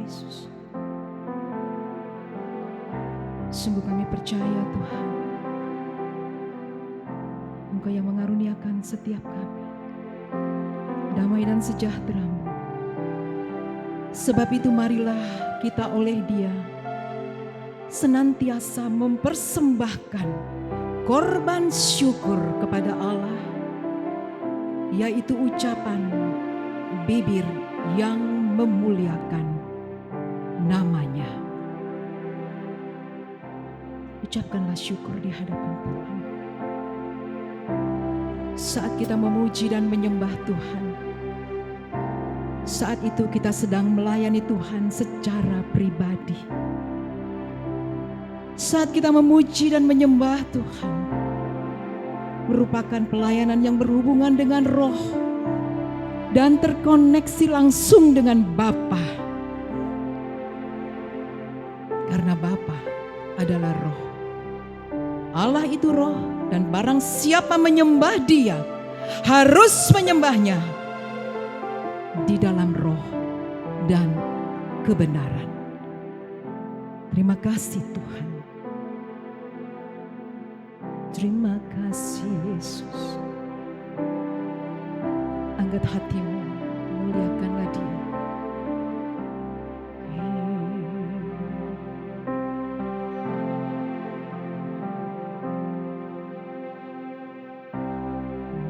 Yesus. Sungguh kami percaya Tuhan, Engkau yang mengaruniakan setiap kami damai dan sejahtera-Mu. Sebab itu marilah kita oleh Dia senantiasa mempersembahkan korban syukur kepada Allah, yaitu ucapan bibir yang memuliakan nama-Nya. Ucapkanlah syukur di hadapan Tuhan. Saat kita memuji dan menyembah Tuhan, saat itu kita sedang melayani Tuhan secara pribadi. Saat kita memuji dan menyembah Tuhan, merupakan pelayanan yang berhubungan dengan roh dan terkoneksi langsung dengan Bapa. Karena Bapa adalah roh. Allah itu roh, dan barang siapa menyembah Dia harus menyembahnya di dalam roh dan kebenaran. Terima kasih Tuhan. Terima kasih Yesus. Angkat hatimu, muliakanlah Dia.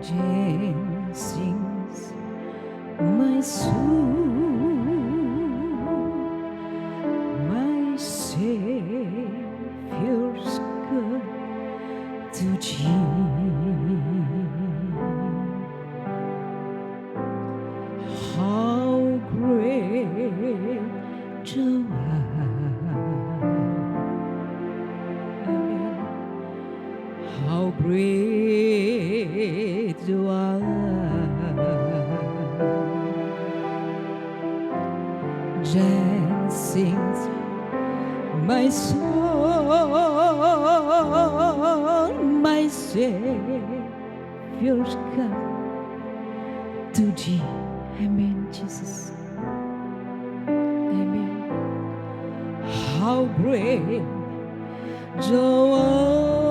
Then sings my soul, my Savior's God to Thee. How great Thou art, how great Thou art. Then sings my soul, my Savior's God to Thee. Amen, Jesus. Amen. How great Thou art.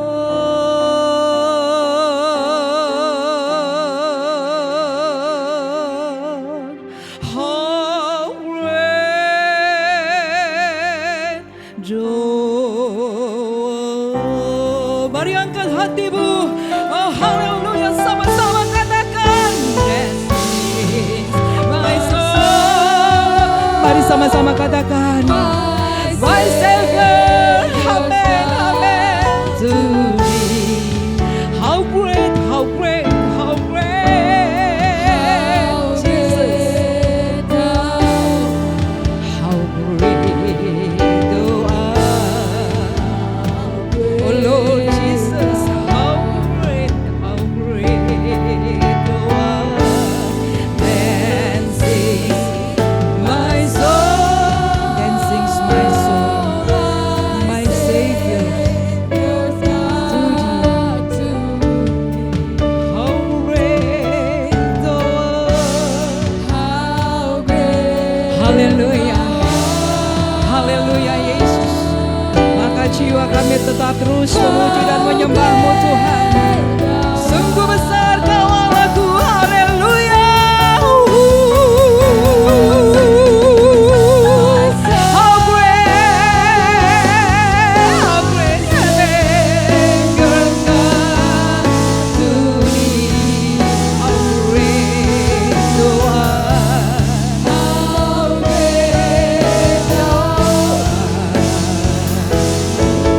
How great Thou art. Mari angkat hatimu. Oh, haleluya, sama-sama katakan. My soul. Mari sama-sama katakan. My Savior. Amen, amen. To Thee. How great, how great, how great. Jesus. How great Thou art. Oh Lord Jesus. How great Thou art. Then sings my soul. Then sings my soul. My Savior. To Thee. How great Thou art. Haleluya. Haleluya Yesus. Maka jiwa kami tetap terus memuji dan menyembah-Mu Tuhan. Sungguh besar Kau Allahku. Haleluya. How great heaven your God to Thee. How great Thou art. How great Thou art.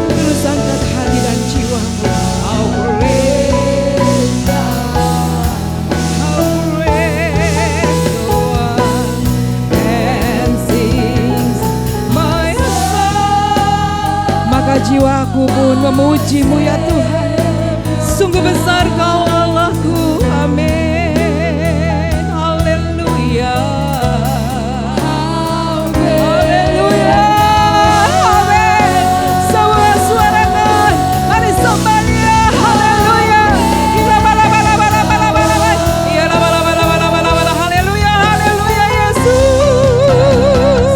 Terus angkat hati dan jiwamu. How great Thou art. How great Thou art. And sings my soul. Maka jiwaku pun memuji-Mu ya Tuhan. Sungguh besar Kau Allahku. Amin. Haleluya. Haleluya. Amin. Semua suarakan. Mari sembah Dia. Haleluya. Haleluya. Haleluya Yesus.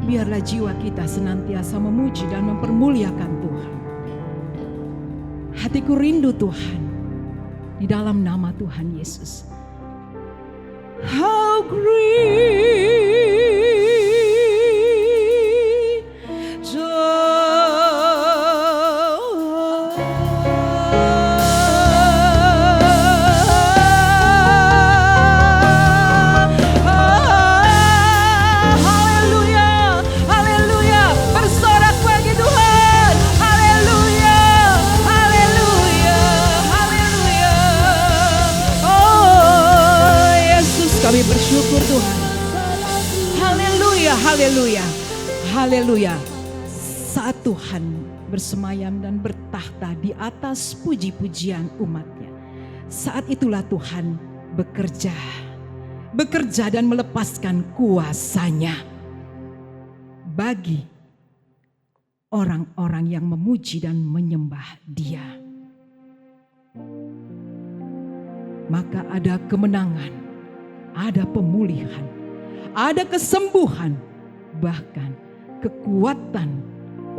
Biarlah jiwa kita senantiasa memuji dan mempermuliakan Tuhan. Hatiku rindu Tuhan, di dalam nama Tuhan Yesus. How great bersyukur Tuhan. Haleluya, haleluya, haleluya. Saat Tuhan bersemayam dan bertahta di atas puji-pujian umatnya, saat itulah Tuhan bekerja dan melepaskan kuasanya bagi orang-orang yang memuji dan menyembah Dia. Maka ada kemenangan, ada pemulihan, ada kesembuhan, bahkan kekuatan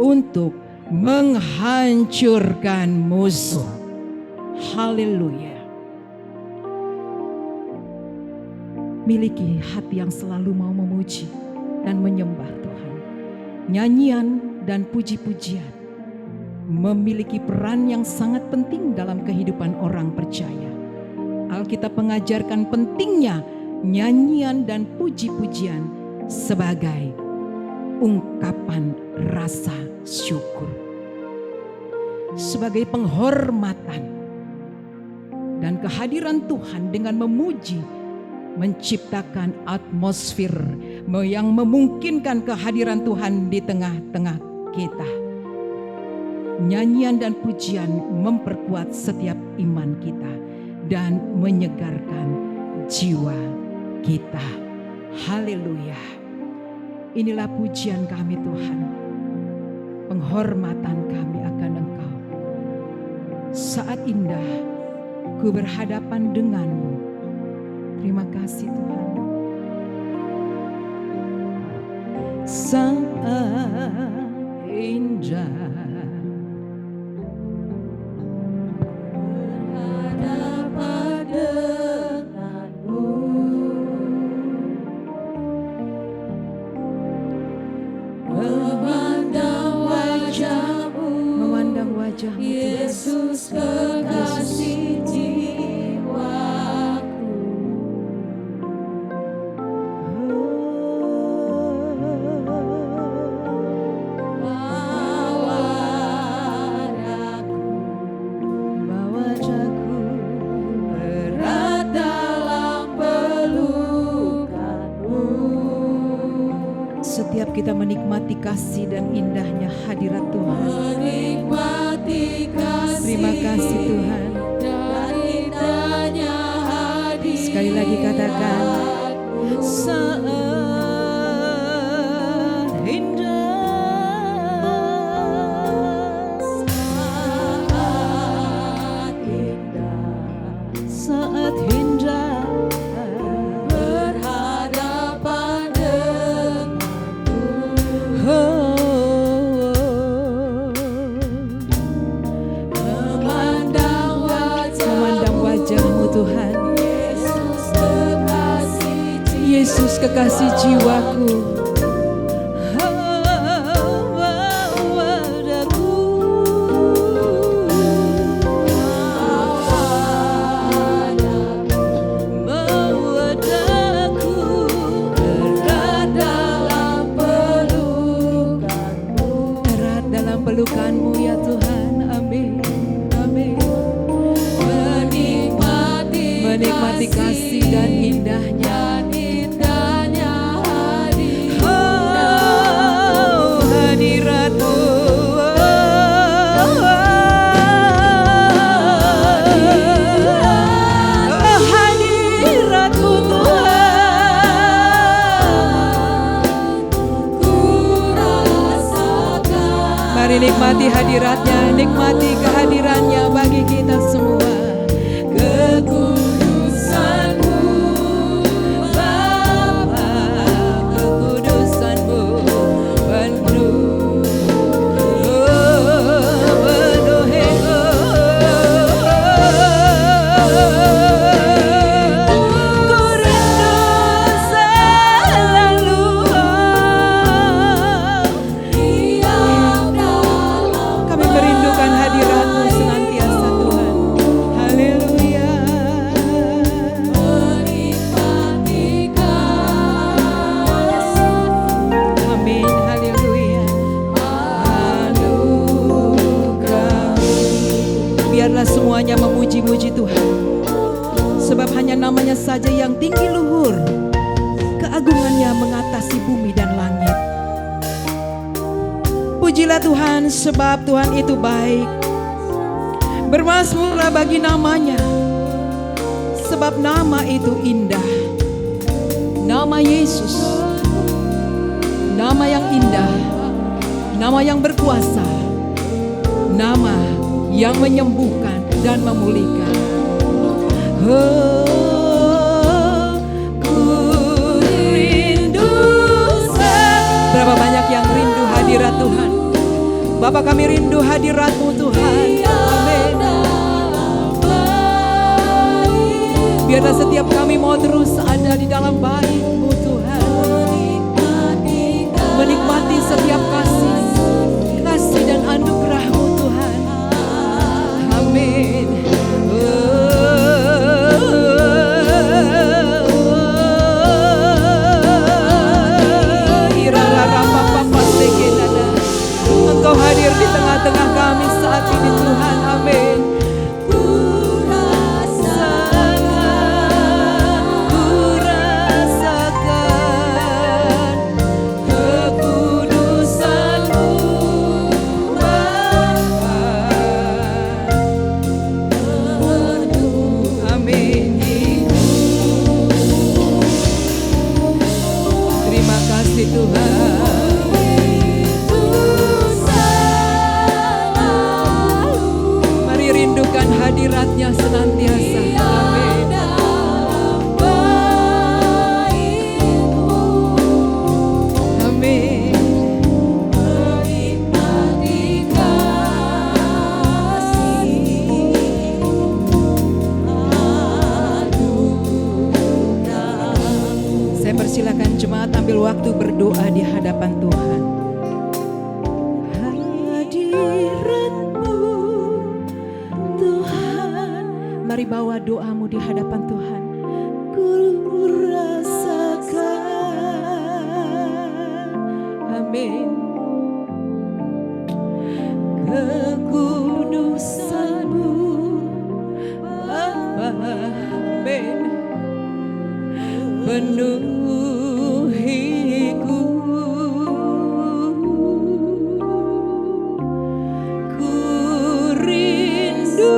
untuk menghancurkan musuh. Haleluya. Miliki hati yang selalu mau memuji dan menyembah Tuhan. Nyanyian dan puji-pujian memiliki peran yang sangat penting dalam kehidupan orang percaya. Alkitab mengajarkan pentingnya nyanyian dan puji-pujian sebagai ungkapan rasa syukur, sebagai penghormatan dan kehadiran Tuhan. Dengan memuji menciptakan atmosfer yang memungkinkan kehadiran Tuhan di tengah-tengah kita. Nyanyian dan pujian memperkuat setiap iman kita dan menyegarkan jiwa kita. Haleluya. Inilah pujian kami Tuhan, penghormatan kami akan Engkau. Saat indah ku berhadapan denganmu. Terima kasih Tuhan. Saat indah Yesus kekasih jiwaku, bawa daku erat dalam pelukanmu. Setiap kita menikmati kasih dan indahnya hadirat Tuhan. Terima kasih Tuhan. Sekali lagi katakan, saat indah, saat indah berhadapan denganmu. Tuhan, Yesus kekasih jiwaku. Erat dalam pelukanmu ya Tuhan. Amin. Menikmati kasih dan indahnya hadirat-Mu. Hadirat-Mu Tuhan, ku rasakan. Mari nikmati hadiratnya, nikmati kehadirannya bagi kita semua. Kekudusan-Mu Bapa, kekudusan-Mu semuanya memuji-muji Tuhan. Sebab hanya namanya saja yang tinggi luhur, keagungannya mengatasi bumi dan langit. Pujilah Tuhan, sebab Tuhan itu baik. Bermazmurlah bagi namanya, sebab nama itu indah. Nama Yesus, nama yang indah, nama yang berkuasa, nama yang menyembuhkan dan memulihkan. Ku rindu. Berapa banyak yang rindu hadirat Tuhan. Bapa, kami rindu hadirat-Mu Tuhan. Amin. Biarlah setiap kami mau terus ada di dalam bait-Mu Tuhan, menikmati setiap kasih dan anugerah-Mu Tuhan. Amin. Engkau hadir di tengah-tengah kami saat ini Tuhan. Amin. Ku rasakan kekudusan-Mu Bapa. Amin. Terima kasih Tuhan. Rindukan hadirat-Nya senantiasa. Amin. Amin. Saya persilakan jemaat ambil waktu berdoa di hadapan Tuhan. Mari bawa doamu di hadapan Tuhan. Ku rasakan, amin, kekudusan-Mu Bapa. Amin. Penuhiku. Ku rindu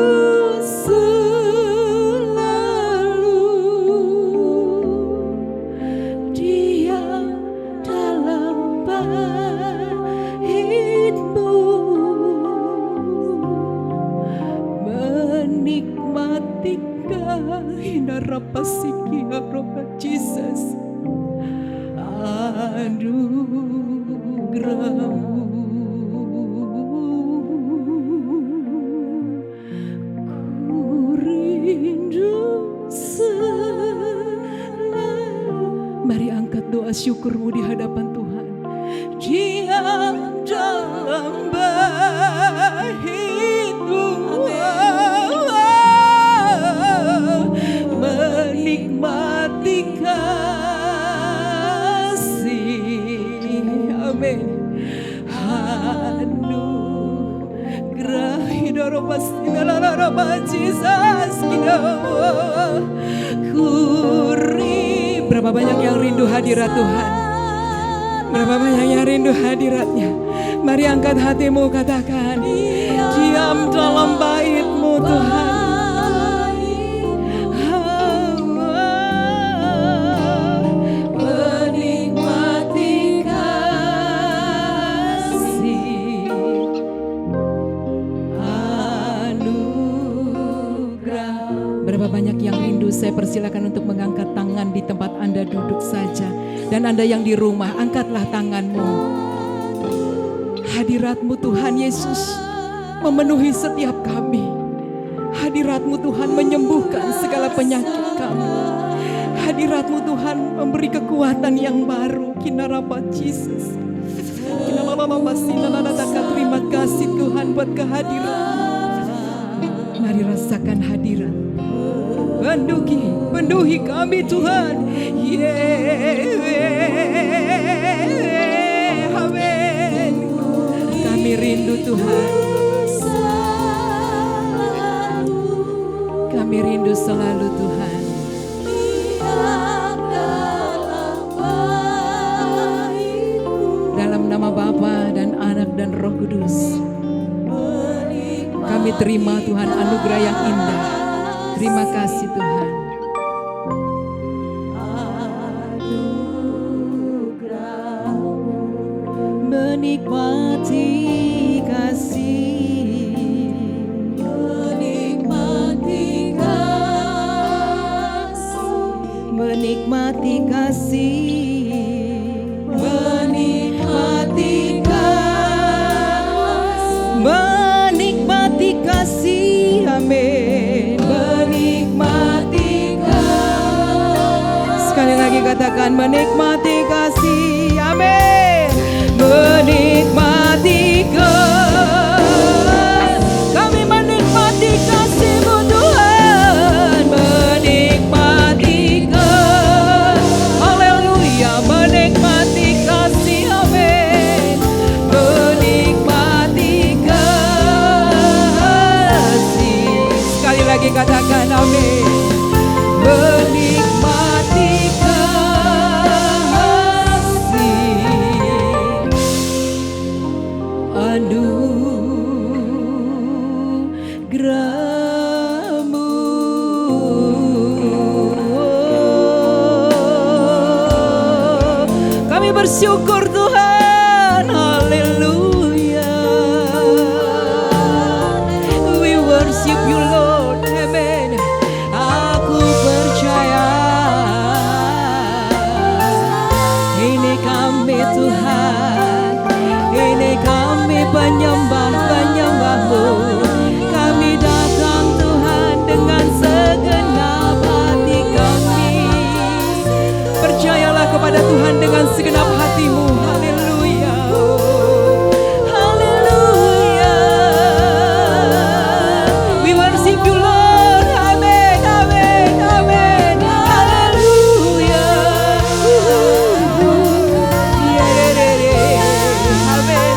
Jesus, anugerah-Mu. Ku rindu selalu. Mari angkat doa syukur-Mu di hadapan Tuhan. Diam dalam bait-Mu, menikmati kasih. Amin. Anugerah hidup Jesus. Berapa banyak yang rindu hadirat Tuhan? Berapa banyak yang rindu hadirat-Nya? Mari angkat hatimu, katakan, diam dalam bait-Mu Tuhan. Banyak yang rindu, saya persilakan untuk mengangkat tangan di tempat Anda duduk saja. Dan Anda yang di rumah, angkatlah tanganmu. Hadirat-Mu Tuhan Yesus memenuhi setiap kami. Hadirat-Mu Tuhan menyembuhkan segala penyakit kami. Hadirat-Mu Tuhan memberi kekuatan yang baru. Kinarapa Jesus. Terima kasih Tuhan buat kehadiran. Mari rasakan hadirat. Penuhi kami Tuhan. Amin. Kami rindu Tuhan. Kami rindu selalu Tuhan. Dalam nama Bapa dan Anak dan Roh Kudus, kami terima Tuhan anugerah yang indah. Terima kasih Tuhan. Menikmati kasih, menikmati kasih, menikmati kasih, menikmati kasih, amin. Menikmati kasih. Sekali lagi katakan menikmati kasih, amin. Menikmati kasih, kami menikmati kasih-Mu Tuhan. Menikmati kasih, haleluya. Menikmati kasih, amin. Menikmati kasih. Sekali lagi katakan amin. Menikmati anugerah-Mu. Kami bersyukur Tuhan, haleluya. We worship You Lord, amen. Aku percaya ini kami Tuhan, ini kami penyembah-penyembah-Mu. Kami datang Tuhan dengan segenap hati kami. Percayalah kepada Tuhan dengan segenap hatimu. Haleluya. Haleluya. We worship You Lord. Amen. Amen. Amen. Haleluya. Amin. Amin.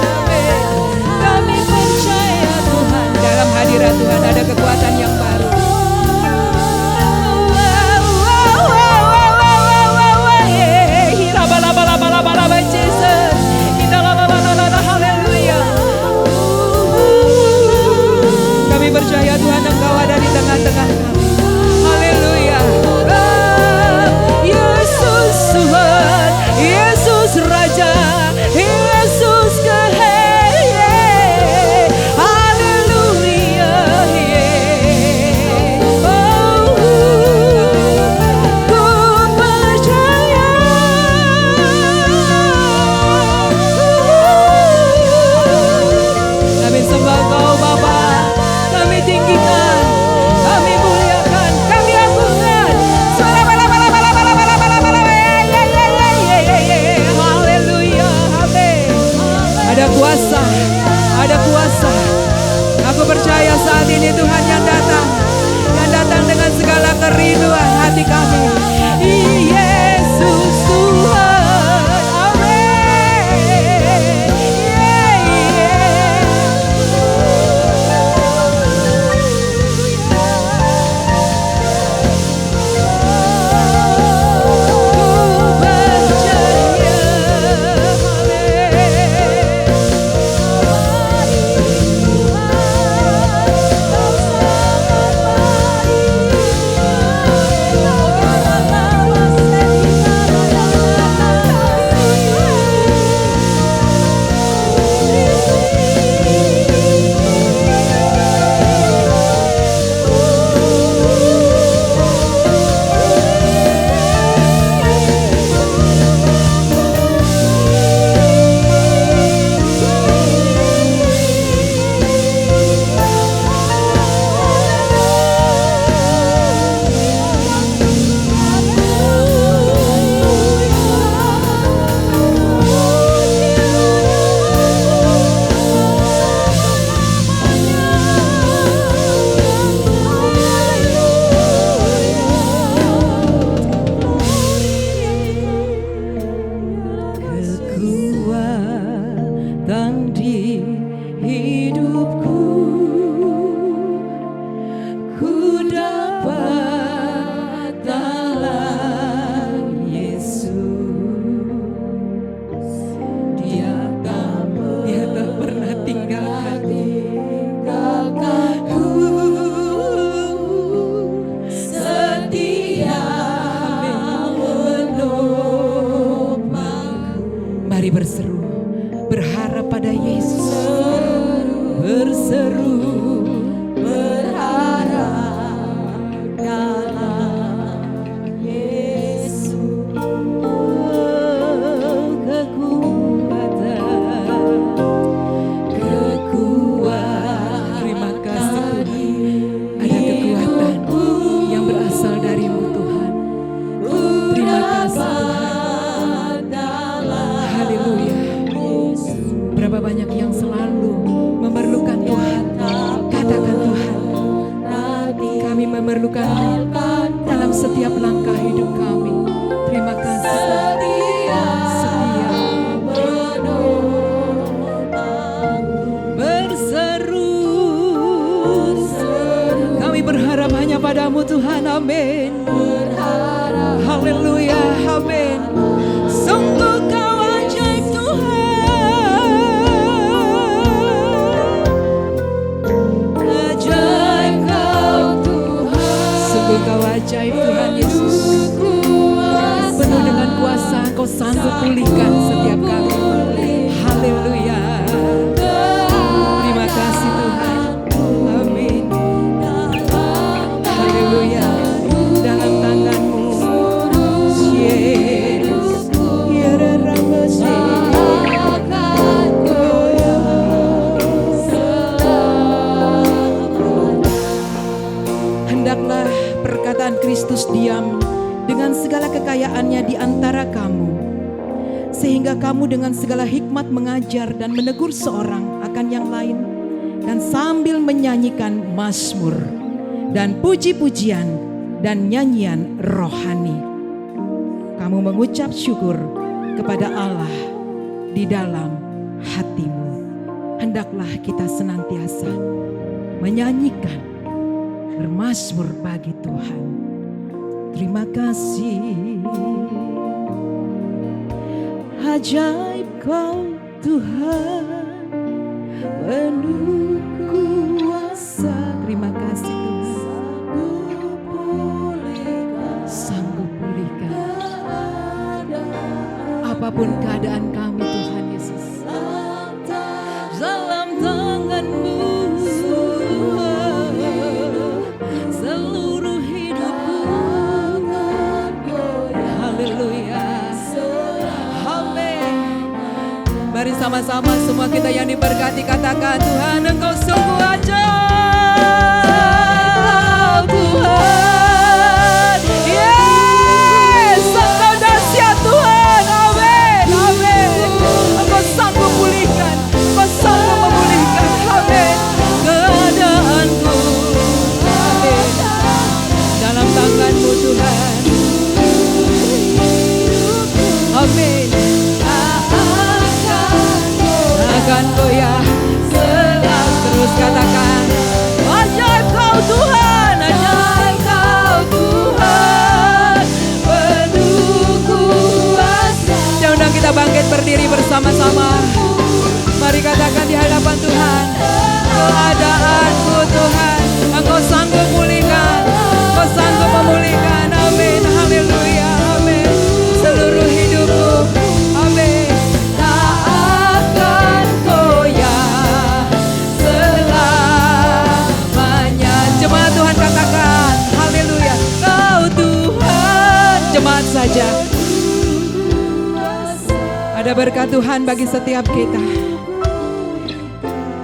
Kami percaya Tuhan, dalam hadirat Tuhan ada kekuatan yang baru. Kami percaya Tuhan Engkau ada di tengah-tengah kami. Haleluya. Yesus Tuhan, Yesus Raja, Yesus haleluya. Ku percaya. Kami sembah Engkau Bapa, kami tinggikan, kami muliakan, kami agungkan. Haleluya, amin. Ada kuasa, ada kuasa. Aku percaya saat ini Tuhan yang datang dengan segala kerinduan hati kami. Yesus Tuhan, amin. hidupku, ku dapat berharap pada Yesus. Berseru berharap dalam Yesus. Kekuatan. Terima kasih Tuhan. Ada kekuatan yang berasal darimu Tuhan. Terima kasih Tuhan. Haleluya. Berapa banyak yang selalu memerlukan Tuhan. Katakan Tuhan, kami memerlukan dalam setiap langkah hidup kami. Terima kasih. Setia berseru, kami berharap hanya padamu Tuhan. Amin. Haleluya. Amin. Sungguh kau ajaib Tuhan. Ajaib kau Tuhan. Sungguh kau ajaib Tuhan Yesus. Penuh dengan kuasa kau sanggup pulihkan setiap kami. Haleluya. Terima kasih Tuhan. Amin. Haleluya. Dalam tangan-Mu. Yesus. Hendaklah perkataan Kristus diam dengan segala kekayaannya di antara kamu, sehingga kamu dengan segala hikmat mengajar dan menegur seorang akan yang lain, dan sambil menyanyikan mazmur dan puji-pujian dan nyanyian rohani, kamu mengucap syukur kepada Allah di dalam hatimu. Hendaklah kita senantiasa menyanyikan, bermazmur bagi Tuhan. Terima kasih. Ajaib kau Tuhan, penuh kuasa. Terima kasih Tuhan. Sanggup pulihkan apapun keadaan kami Tuhan Yesus. Dalam tangan-Mu seluruh hidupku. Haleluya. Amin. Mari sama-sama semua kita yang diberkati katakan, Tuhan Engkau sungguh ajaib Tuhan. Yes, Engkau dahsyat Tuhan. Amin. Amin. Engkau sanggup pulihkan, Engkau sanggup memulihkan. Amin. Keadaanku. Amin. Dalam tangan-Mu Tuhan. Amin. Akan goyah selalu. Terus katakan, ajaib kau Tuhan, ajaib kau Tuhan, penuh kuasa. Dan undang kita bangkit berdiri bersama-sama. Mari katakan di hadapan Tuhan, keadaanku Tuhan, Engkau sanggup pulihkan, Engkau sanggup memulihkan. Amin. Haleluya. Amin. Seluruh hidupku. Amin. Tak akan goyah selamanya. Jemaat Tuhan katakan, haleluya. Kau Tuhan. Jemaat saja. Ada berkat Tuhan bagi setiap kita.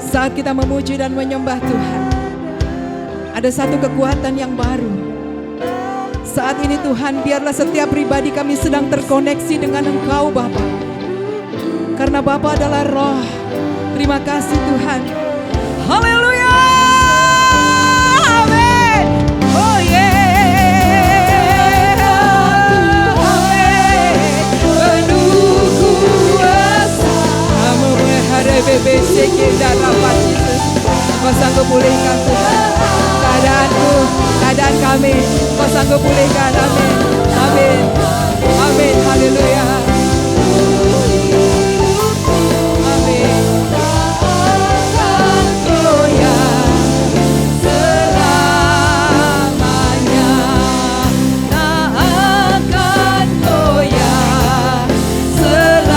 Saat kita memuji dan menyembah Tuhan, ada satu kekuatan yang baru. Saat ini Tuhan, biarlah setiap pribadi kami sedang terkoneksi dengan Engkau Bapa. Karena Bapa adalah Roh. Terima kasih Tuhan. Haleluya. Amin. Oh yeah. Amin. Penuh kuasa. Kamu menghadapi besek dan rapat Yesus. Kau sanggup pulihkan Tuhan keadaanku, keadaan kami. Kau sanggup pulihkan. Amin. Amin. Amin. Haleluya. Amin. Selamanya tak akan goyah. Selamanya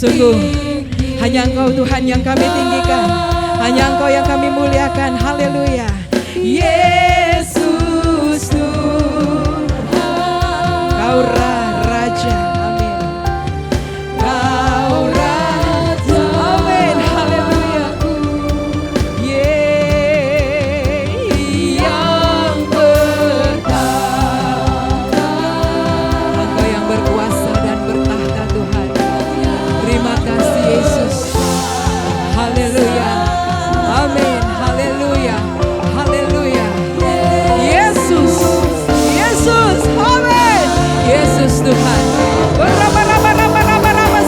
Sungguh hanya Engkau Tuhan yang kami tinggikan, hanya Engkau yang kami muliakan. Haleluya. Yesus Tuhan, Kau Raja. Amin. Kau Raja. Amin. Haleluya. Yang bertahta, Engkau yang berkuasa dan bertahta Tuhan. Terima kasih Yesus. Haleluya. Amin. Haleluya. Haleluya. Yesus. Yesus. Amin. Yesus Tuhan. Berapa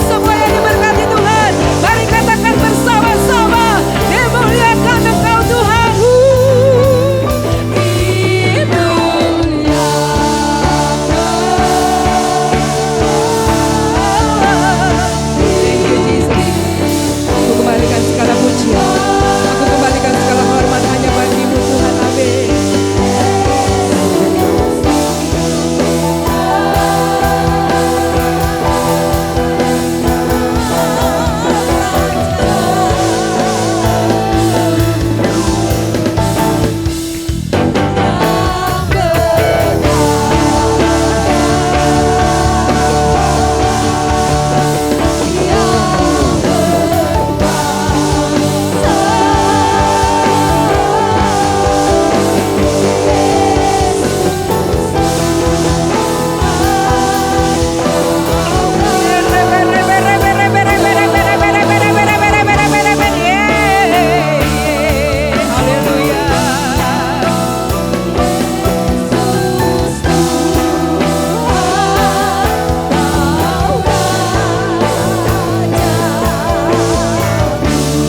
semua yang diberkati Tuhan. Mari katakan bersama-sama. Dimuliakan Engkau Tuhan. Aku kembalikan segala pujian, aku kembalikan segala hormat hanya bagi-Mu Tuhan. Amin.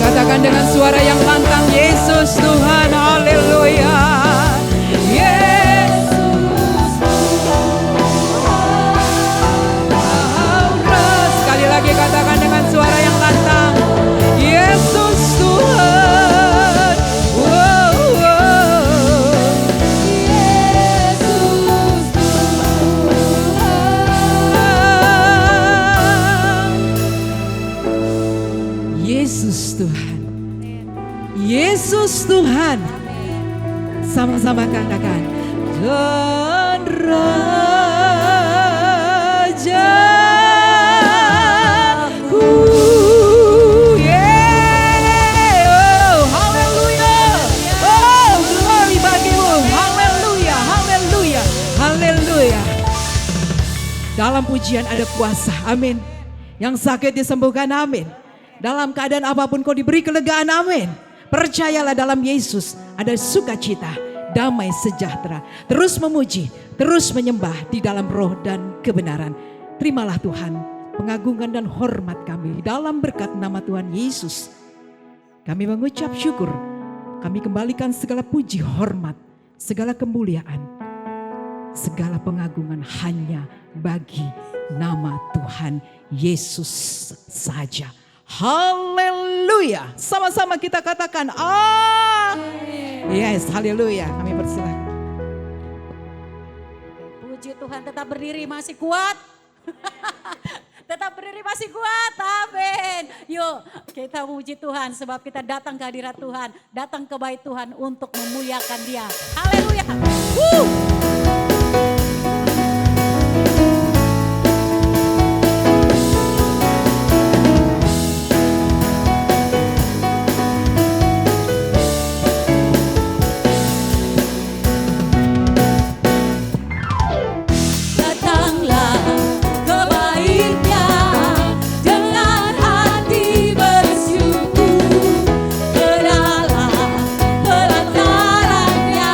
Katakan dengan suara yang lantang, Yesus Tuhan. Haleluya. Sekali lagi katakan dengan suara yang lantang, Yesus Tuhan. Wow, wow. Yesus Tuhan. Yesus Tuhan. Sama-sama katakan. Dan Raja. Haleluya. Oh, glory bagi-Mu. Haleluya. Haleluya. Haleluya. Dalam pujian ada kuasa. Amin. Yang sakit disembuhkan. Amin. Dalam keadaan apapun kau diberi kelegaan. Amin. Percayalah dalam Yesus ada sukacita, damai sejahtera. Terus memuji, terus menyembah di dalam roh dan kebenaran. Terimalah Tuhan pengagungan dan hormat kami dalam berkat nama Tuhan Yesus. Kami mengucap syukur. Kami kembalikan segala puji, hormat, segala kemuliaan, segala pengagungan hanya bagi nama Tuhan Yesus saja. Haleluya. Sama-sama kita katakan amin. Yes, haleluya. Kami persilakan. Puji Tuhan, tetap berdiri masih kuat. Tetap berdiri masih kuat. Amin. Yuk kita puji Tuhan sebab kita datang ke hadirat Tuhan, datang ke bait Tuhan untuk memuliakan Dia. Haleluya. Datanglah ke bait-Nya dengan hati bersyukur, ke dalam pelataran-Nya.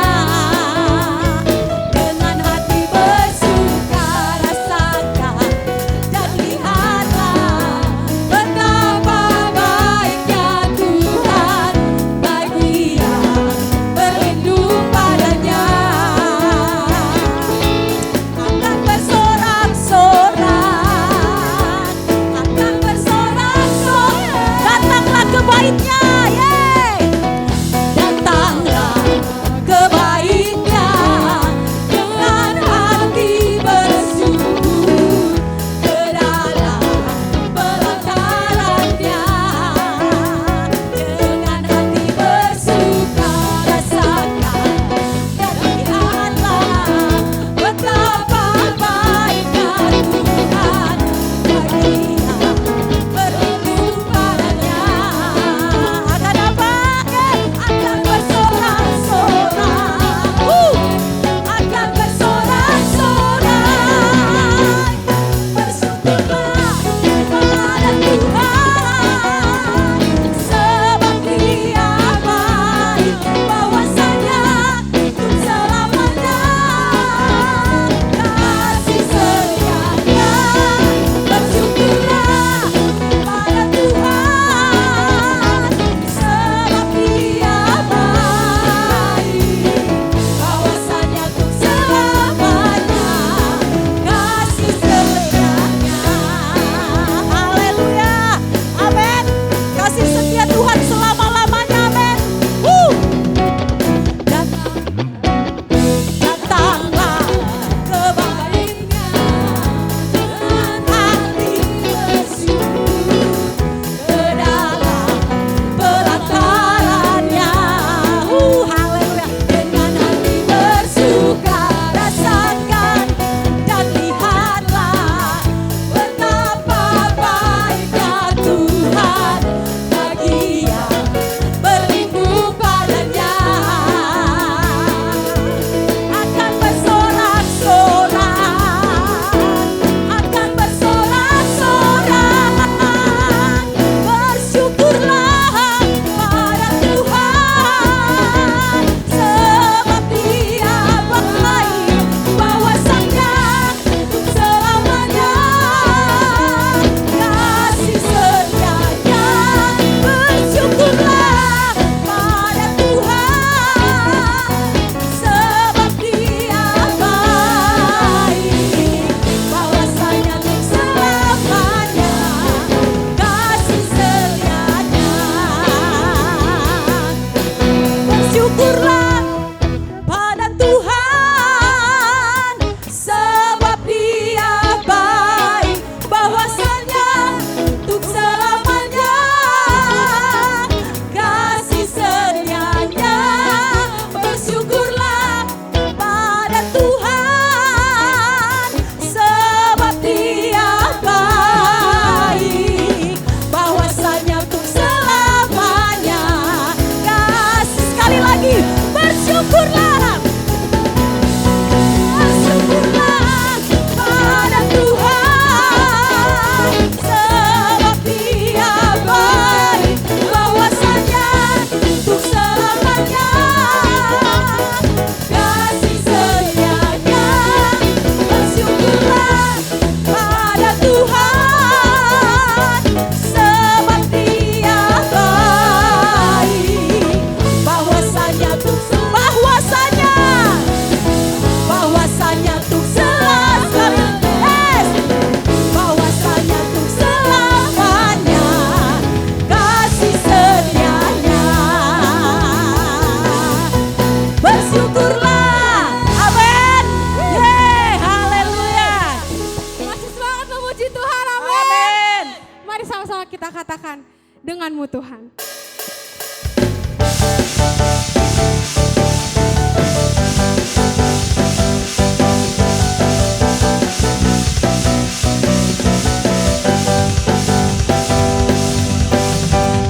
sama-sama kita katakan, denganmu Tuhan.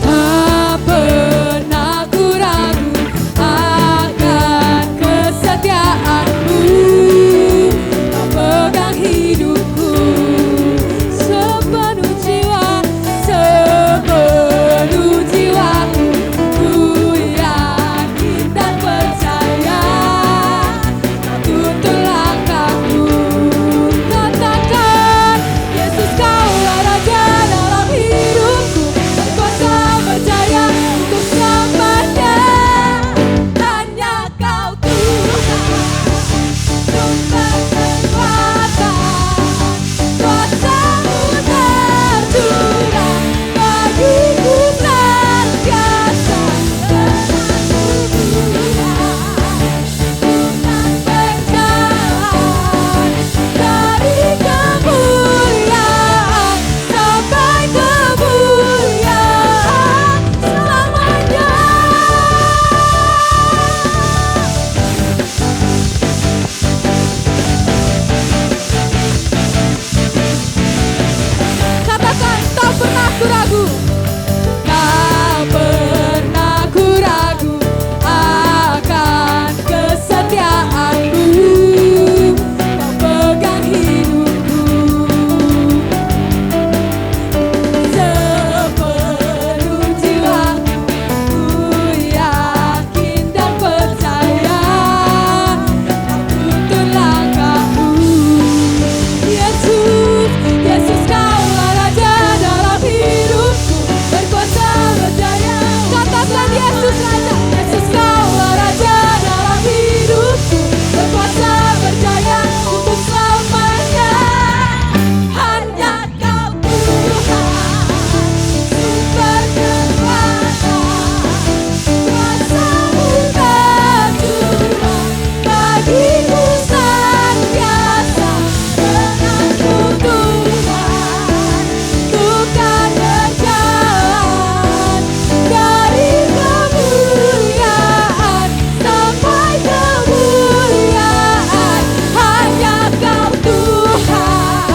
Tak pernah ku ragu akan kesetiaanmu, kau pegang hidupku sepenuh jiwa, sepenuh jiwaku. Ku yakin dan percaya kau tuntun langkahku. Katakan, Yesus kaulah Raja dalam hidupku, berkuasa berjaya untuk selamanya. Hanya Kau Tuhan, sumber kekuatan, kuasa-Mu tercurah bagiku senantiasa. Dengan Tuhan berjalan dari kemuliaan sampai kemuliaan selamanya. Katakan, tak pernah ku ragu. Tak pernah ku ragu akan kesetiaanmu, kau pegang hidupku sepenuh jiwaku. Ku yakin dan percaya kau tuntun langkahku. Yesus, Yesus kaulah Raja dalam hidupku, berkuasa berjaya. Katakan, Yesus Raja, Yesus kaulah Raja dalam hidupku, berkuasa berjaya untuk selamanya. Hanya Kau Tuhan, sumber kekuatan, kuasa-Mu tercurah bagiku senantiasa. Denganmu Tuhan, ku kan berjalan dari kemuliaan sampai kemuliaan. Hanya Kau Tuhan,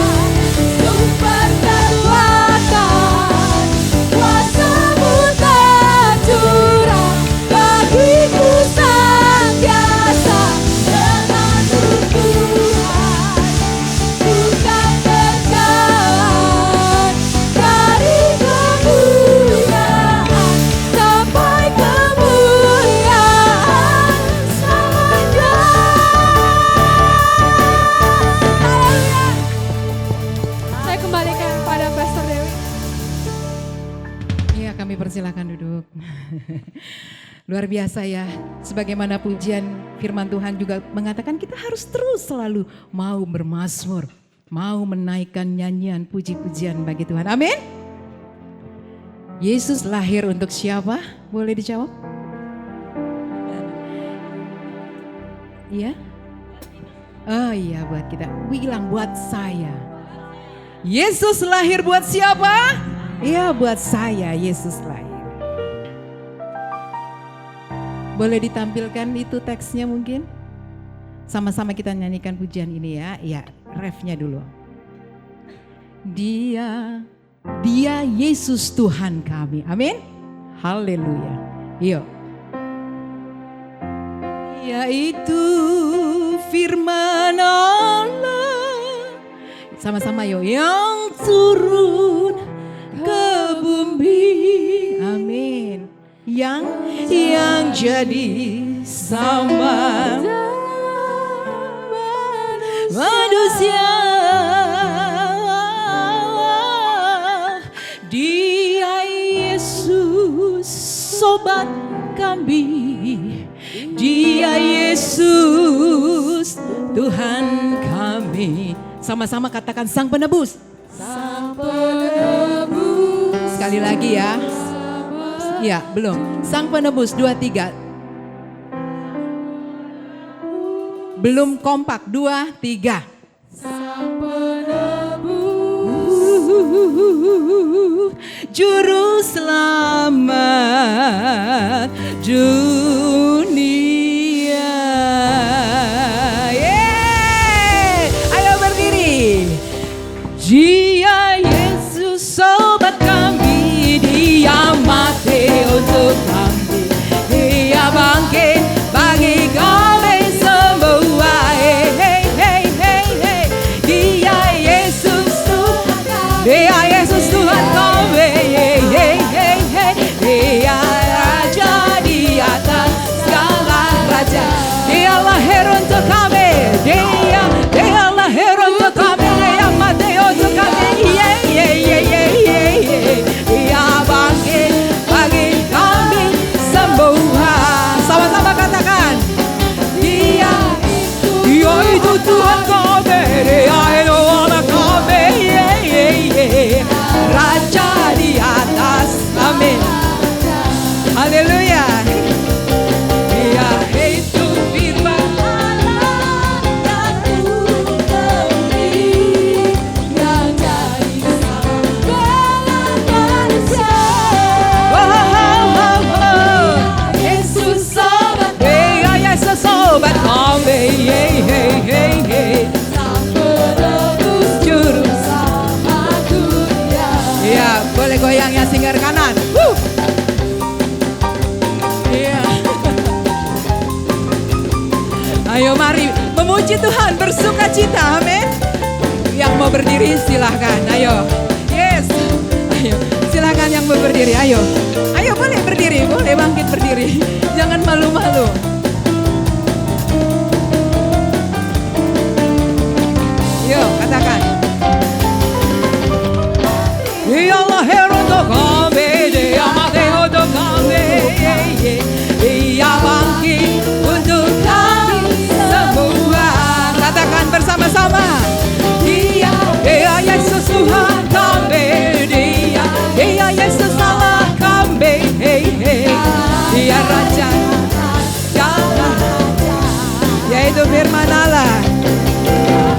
sumber kekuatan, kuasa-Mu tercurah bagiku senantiasa. Denganmu Tuhan, ku kan berjalan dari kemuliaan sampai kemuliaan selamanya. Haleluya. Saya kembalikan kepada Pastor Dewi. Iya, kami persilakan duduk. Luar biasa ya, sebagaimana pujian firman Tuhan juga mengatakan kita harus terus selalu mau bermazmur, mau menaikkan nyanyian puji-pujian bagi Tuhan. Amin. Yesus lahir untuk siapa? Boleh dijawab? Iya? Oh iya, buat kita. Bilang buat saya. Yesus lahir buat siapa? Iya, buat saya Yesus lahir. Boleh ditampilkan itu teksnya mungkin? Sama-sama kita nyanyikan pujian ini ya. Ya, refnya dulu. Dia Yesus Tuhan kami. Amin. Haleluya. Yuk. Yaitu firman Allah. Sama-sama yuk. Yang turun ke bumi. Amin. Yang jadi sama manusia. Dia Yesus sobat kami. Dia Yesus Tuhan kami. Sama-sama katakan Sang Penebus. Sang Penebus. Sekali lagi ya. Ya, belum. Sang Penebus 2 3. Belum kompak 2 3. Sang Penebus. Juru selamat dunia. Ayo berdiri. Dia Yesus sobat kami, dia mati untuk kami, dia bangkit bagi kami semua. Dia Yesus Tuhan kami, dia Yesus Tuhan kami, dia Raja di atas segala raja, dia lahir untuk kami, dia lahir untuk kami, dia mati untuk kami, dia bangkit bagi kami semua. Sama-sama katakan, dia itu Tuhan kami, dia itu Allah kami, Raja di atas, amin. Haleluya. Dia itu firman Allah yang turun bumi, yang jadi segala manusia. Yesus sobat, Yesus sobat kami, Sang penebus juru. sama dunia. Ya, boleh goyangnya singer kanan. Iya. Ayo mari memuji Tuhan, bersuka cita, amin. Yang mau berdiri silahkan, ayo. Yes, ayo silahkan yang mau berdiri, ayo. Ayo boleh berdiri, boleh bangkit berdiri. Jangan malu-malu. Yuk katakan. Dia lahir untuk kami, dia mati untuk kami, dia bangkit untuk kami semua. Katakan bersama-sama. Dia Yesus Tuhan kami, dia Yesus Allah kami, dia Raja segala, yaitu firman Allah.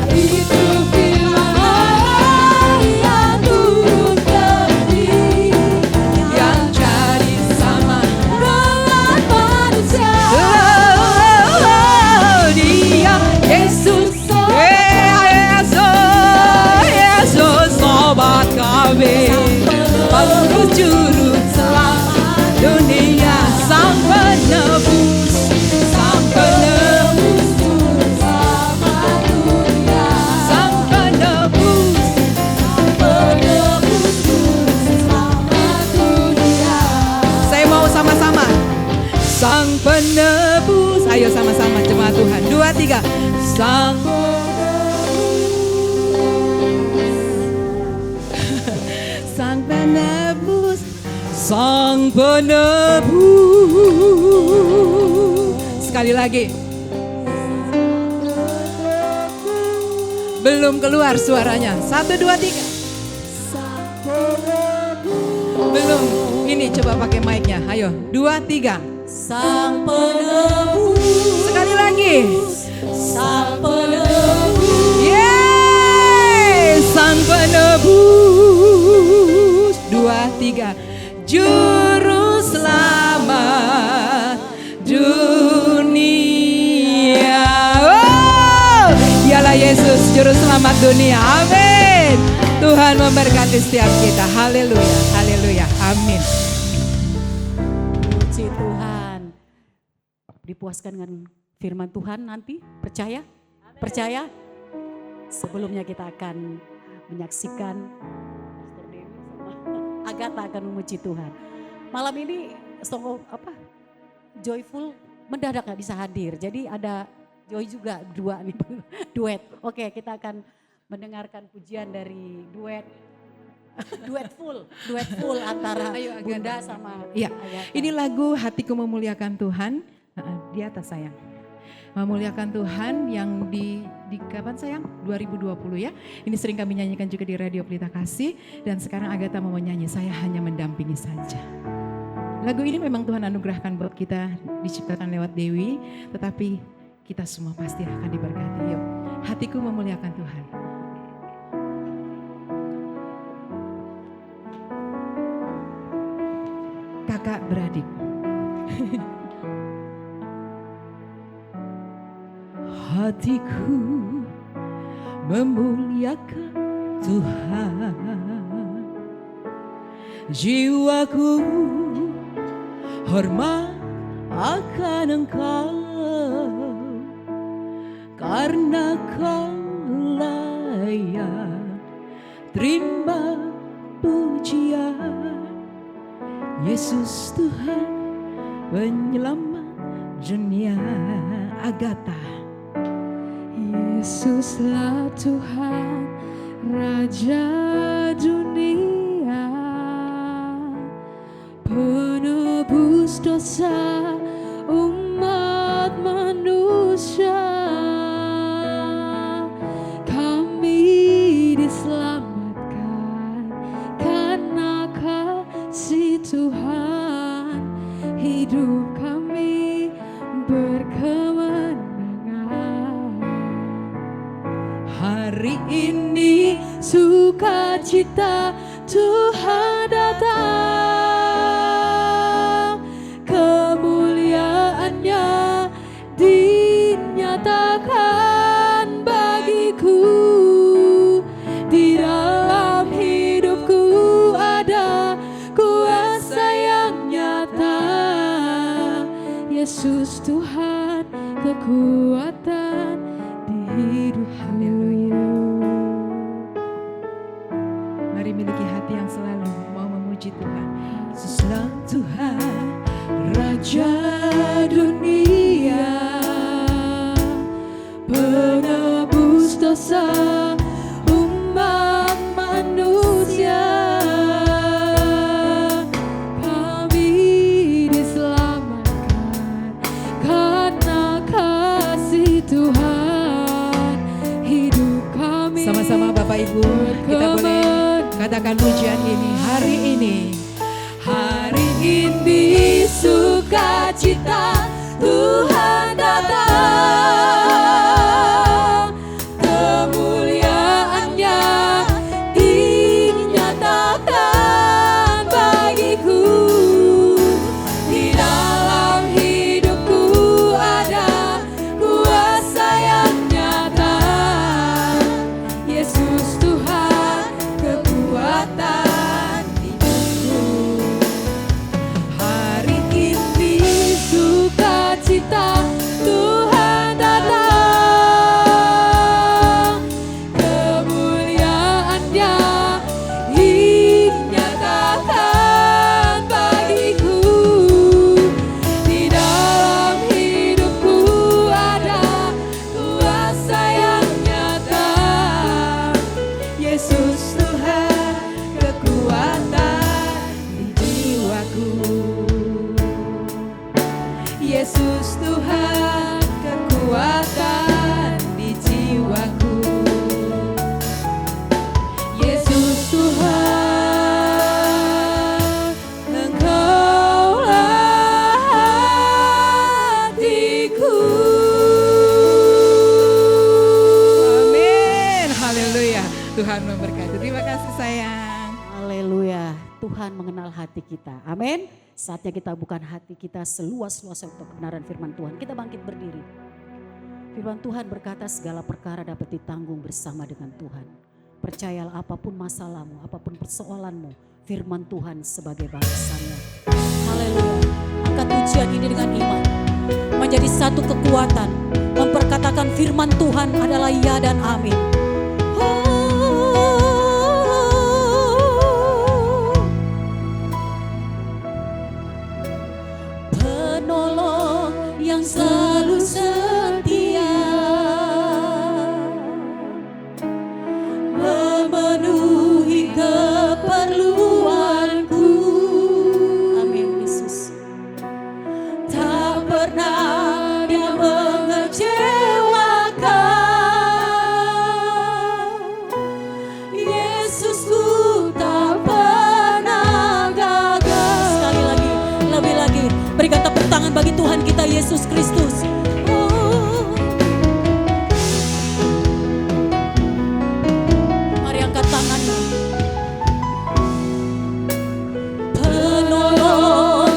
Itu firman Allah yang turun bumi, Yang jadi sama dengan manusia. dia Yesus, Yesus sobat kami, penebus juru selamat dunia, sang penebus, sang penebus, Sama dunia, sang penebus. penebus sama dunia. Saya mau sama-sama. Sang penebus, ayo sama-sama jemaat Tuhan. 2, 3. Sang Sang penebus, sang penebus. Sekali lagi. Belum keluar suaranya. 1, 2, 3. Belum. Ini coba pakai mic-nya. Ayo, 2, 3. Sang penebus, Sekali lagi. sang penebus, Yeay, sang penebus. 2, 3. Juru selamat dunia. Oh, dialah Yesus juru selamat dunia. Amin. Tuhan memberkati setiap kita. Haleluya, haleluya. Amin. puji Tuhan. Dipuaskan dengan firman Tuhan nanti, percaya? Percaya? Sebelumnya kita akan menyaksikan Pastor Dewi sama Agatha akan memuji Tuhan. Malam ini song Joyful mendadak gak bisa hadir. Jadi ada Joy juga dua nih duet. Oke, kita akan mendengarkan pujian dari duet full antara Ayo, Agatha. Bunda sama Iya, Agatha. ini lagu Hatiku Memuliakan Tuhan. Di atas sayang. Memuliakan Tuhan yang di kapan sayang? 2020 ya. Ini sering kami nyanyikan juga di Radio Pelita Kasih. Dan sekarang Agatha mau nyanyi, saya hanya mendampingi saja. Lagu ini memang Tuhan anugerahkan buat kita, diciptakan lewat Dewi. Tetapi kita semua pasti akan diberkati. Yuk, hatiku memuliakan Tuhan. kakak beradik. Hatiku memuliakan Tuhan, jiwaku hormat akan Engkau, karena Kau layak terima pujian. Yesus Tuhan penyelamat dunia. Agatha. Yesuslah Tuhan Raja dunia, penebus dosa umat manusia. Kami diselamatkan karena kasih Tuhan, hidup kami berkemenangan. Hari ini Sukacita Tuhan datang, kemuliaan-Nya dinyatakan bagiku. Di dalam hidupku ada kuasa yang nyata. Yesus Tuhan kekuatan di hidup. Haleluya. Mari miliki hati yang selalu mau memuji Tuhan. Yesuslah Tuhan Raja dunia, Penebus dosa umat manusia. Kami diselamatkan karena kasih Tuhan, hidup kami. Sama-sama Bapak Ibu, kita boleh katakan pujian ini. Hari ini, Hari ini sukacita Tuhan datang, kemuliaan-Nya dinyatakan bagiku. Di dalam hidupku ada kuasa yang nyata. Yesus Tuhan kekuatan hidupku. Hari ini sukacita Tuhan datang, kemuliaan-Nya dinyatakan bagiku. Di dalam hidupku ada kuasa yang nyata. Yesus Tuhan kekuatan di jiwaku. Yesus Tuhan kekuatan di jiwaku. Yesus Tuhan, Engkaulah hatiku. amin. Haleluya. Tuhan memberkati. Terima kasih sayang. Haleluya. Tuhan mengenal hati kita. Amin. Saatnya kita bukan hati kita seluas-luasnya untuk kebenaran firman Tuhan. Kita bangkit berdiri. Firman Tuhan berkata segala perkara dapat ditanggung bersama dengan Tuhan. Percayalah apapun masalahmu, apapun persoalanmu, firman Tuhan sebagai balasannya. Haleluya. Angkat pujian ini dengan iman. Menjadi satu kekuatan. Memperkatakan firman Tuhan adalah ya dan amin. Penolong yang selalu setia, memenuhi keperluanku. Amin Yesus. Tak pernah Dia mengecewakan. Yesusku tak pernah gagal. Sekali lagi, lebih lagi. Berikan tepuk tangan bagi Tuhan kita Yesus Kristus. Mari angkat tanganmu. Penolong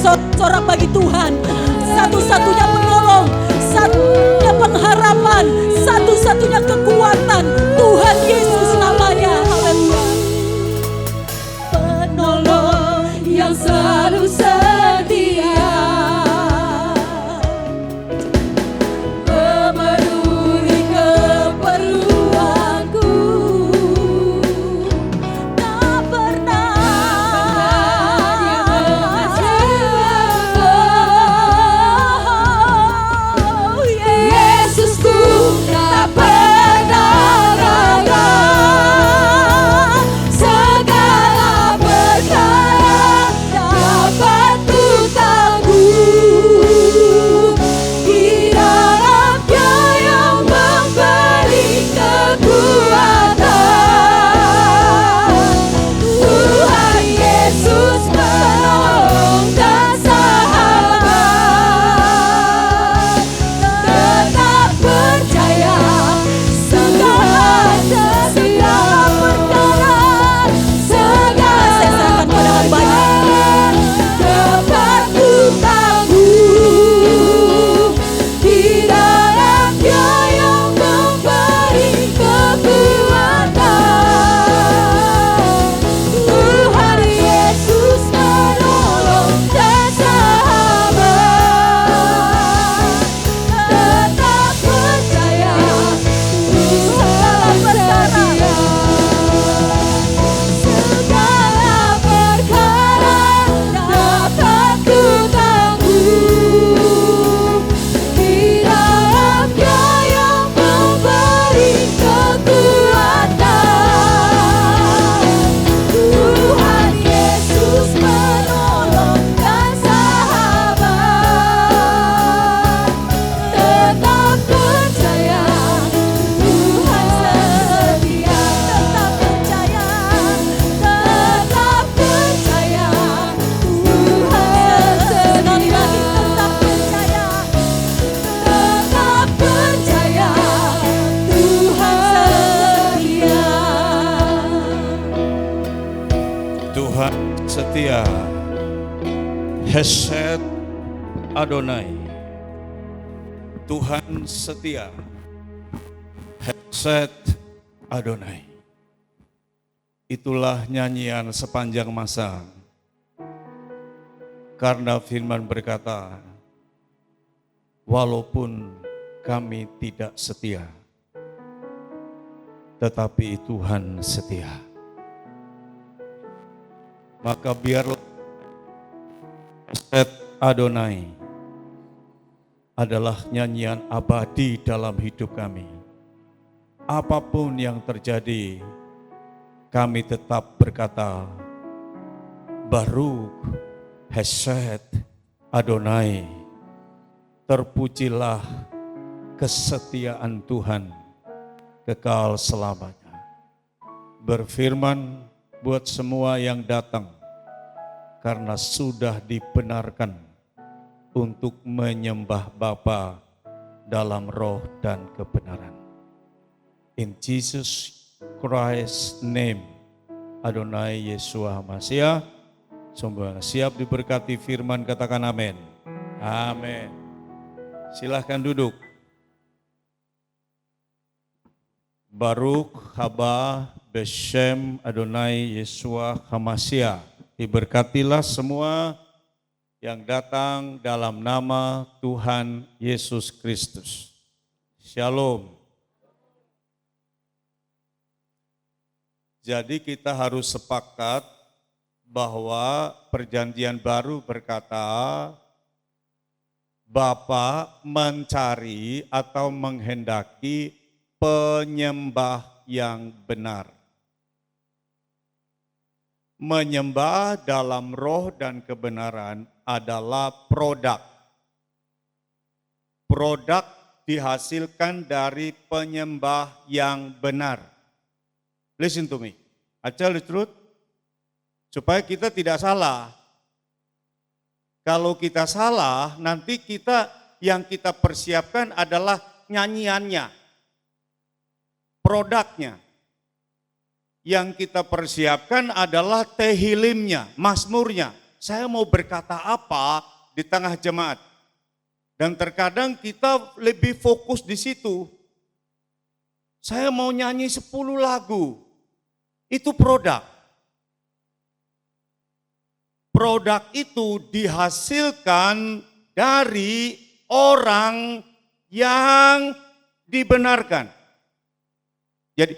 bersorak-sorak bagi Tuhan. Satu-satunya penolong, satu-satunya pengharapan, satu-satunya kekuatan. Tuhan Yesus namanya. Haleluya. Penolong yang selalu setia, memenuhi keperluanku, Tak pernah Dia mengecewakan. Oh, Yesusku tak pernah gagal. Segala perkara dapat ku tangguh di dalam-Nya yang memberi kekuatan. Tuhan Yesus penolong dan sahabat, tetap percaya segala perkara, segala perkara dapat ku tangguh di dalam-Nya yang memberi kekuatan. Tuhan Yesus penolong dan sahabat, tetap percaya segala perkara, segala perkara dapat ku tangguh di dalam-Nya yang memberi kekuatan. Tuhan Yesus penolong dan sahabat, tetap percaya Tuhan setia. Tetap percaya, tetap percaya Tuhan setia. Tetap percaya, tetap percaya Tuhan setia. Tuhan setia. Hesed Adonai. Tuhan setia. Hesed Adonai. Itulah nyanyian sepanjang masa. Karena firman berkata, walaupun kami tidak setia, tetapi Tuhan setia. Maka biarlah Hesed Adonai adalah nyanyian abadi dalam hidup kami. Apapun yang terjadi, kami tetap berkata, Baruch Hesed Adonai, terpujilah kesetiaan Tuhan kekal selamanya. Berfirman buat semua yang datang, karena sudah dibenarkan untuk menyembah Bapa dalam roh dan kebenaran. In Jesus Christ's name, Adonai Yeshua Mashiach. Semua siap diberkati firman, katakan amin. Amin. Silahkan duduk. Baruch haba beshem Adonai Yeshua Hamashiach. Diberkatilah semua yang datang dalam nama Tuhan Yesus Kristus. Shalom. Jadi kita harus sepakat bahwa perjanjian baru berkata Bapa mencari atau menghendaki penyembah yang benar. Menyembah dalam roh dan kebenaran adalah produk. Produk dihasilkan dari penyembah yang benar. Listen to me. I tell the truth. Supaya kita tidak salah. Kalau kita salah, nanti yang kita persiapkan adalah nyanyiannya, produknya. Yang kita persiapkan adalah tehilimnya, mazmurnya. saya mau berkata apa di tengah jemaat. Dan terkadang kita lebih fokus di situ. Saya mau nyanyi 10 lagu, itu produk. Produk itu dihasilkan dari orang yang dibenarkan. Jadi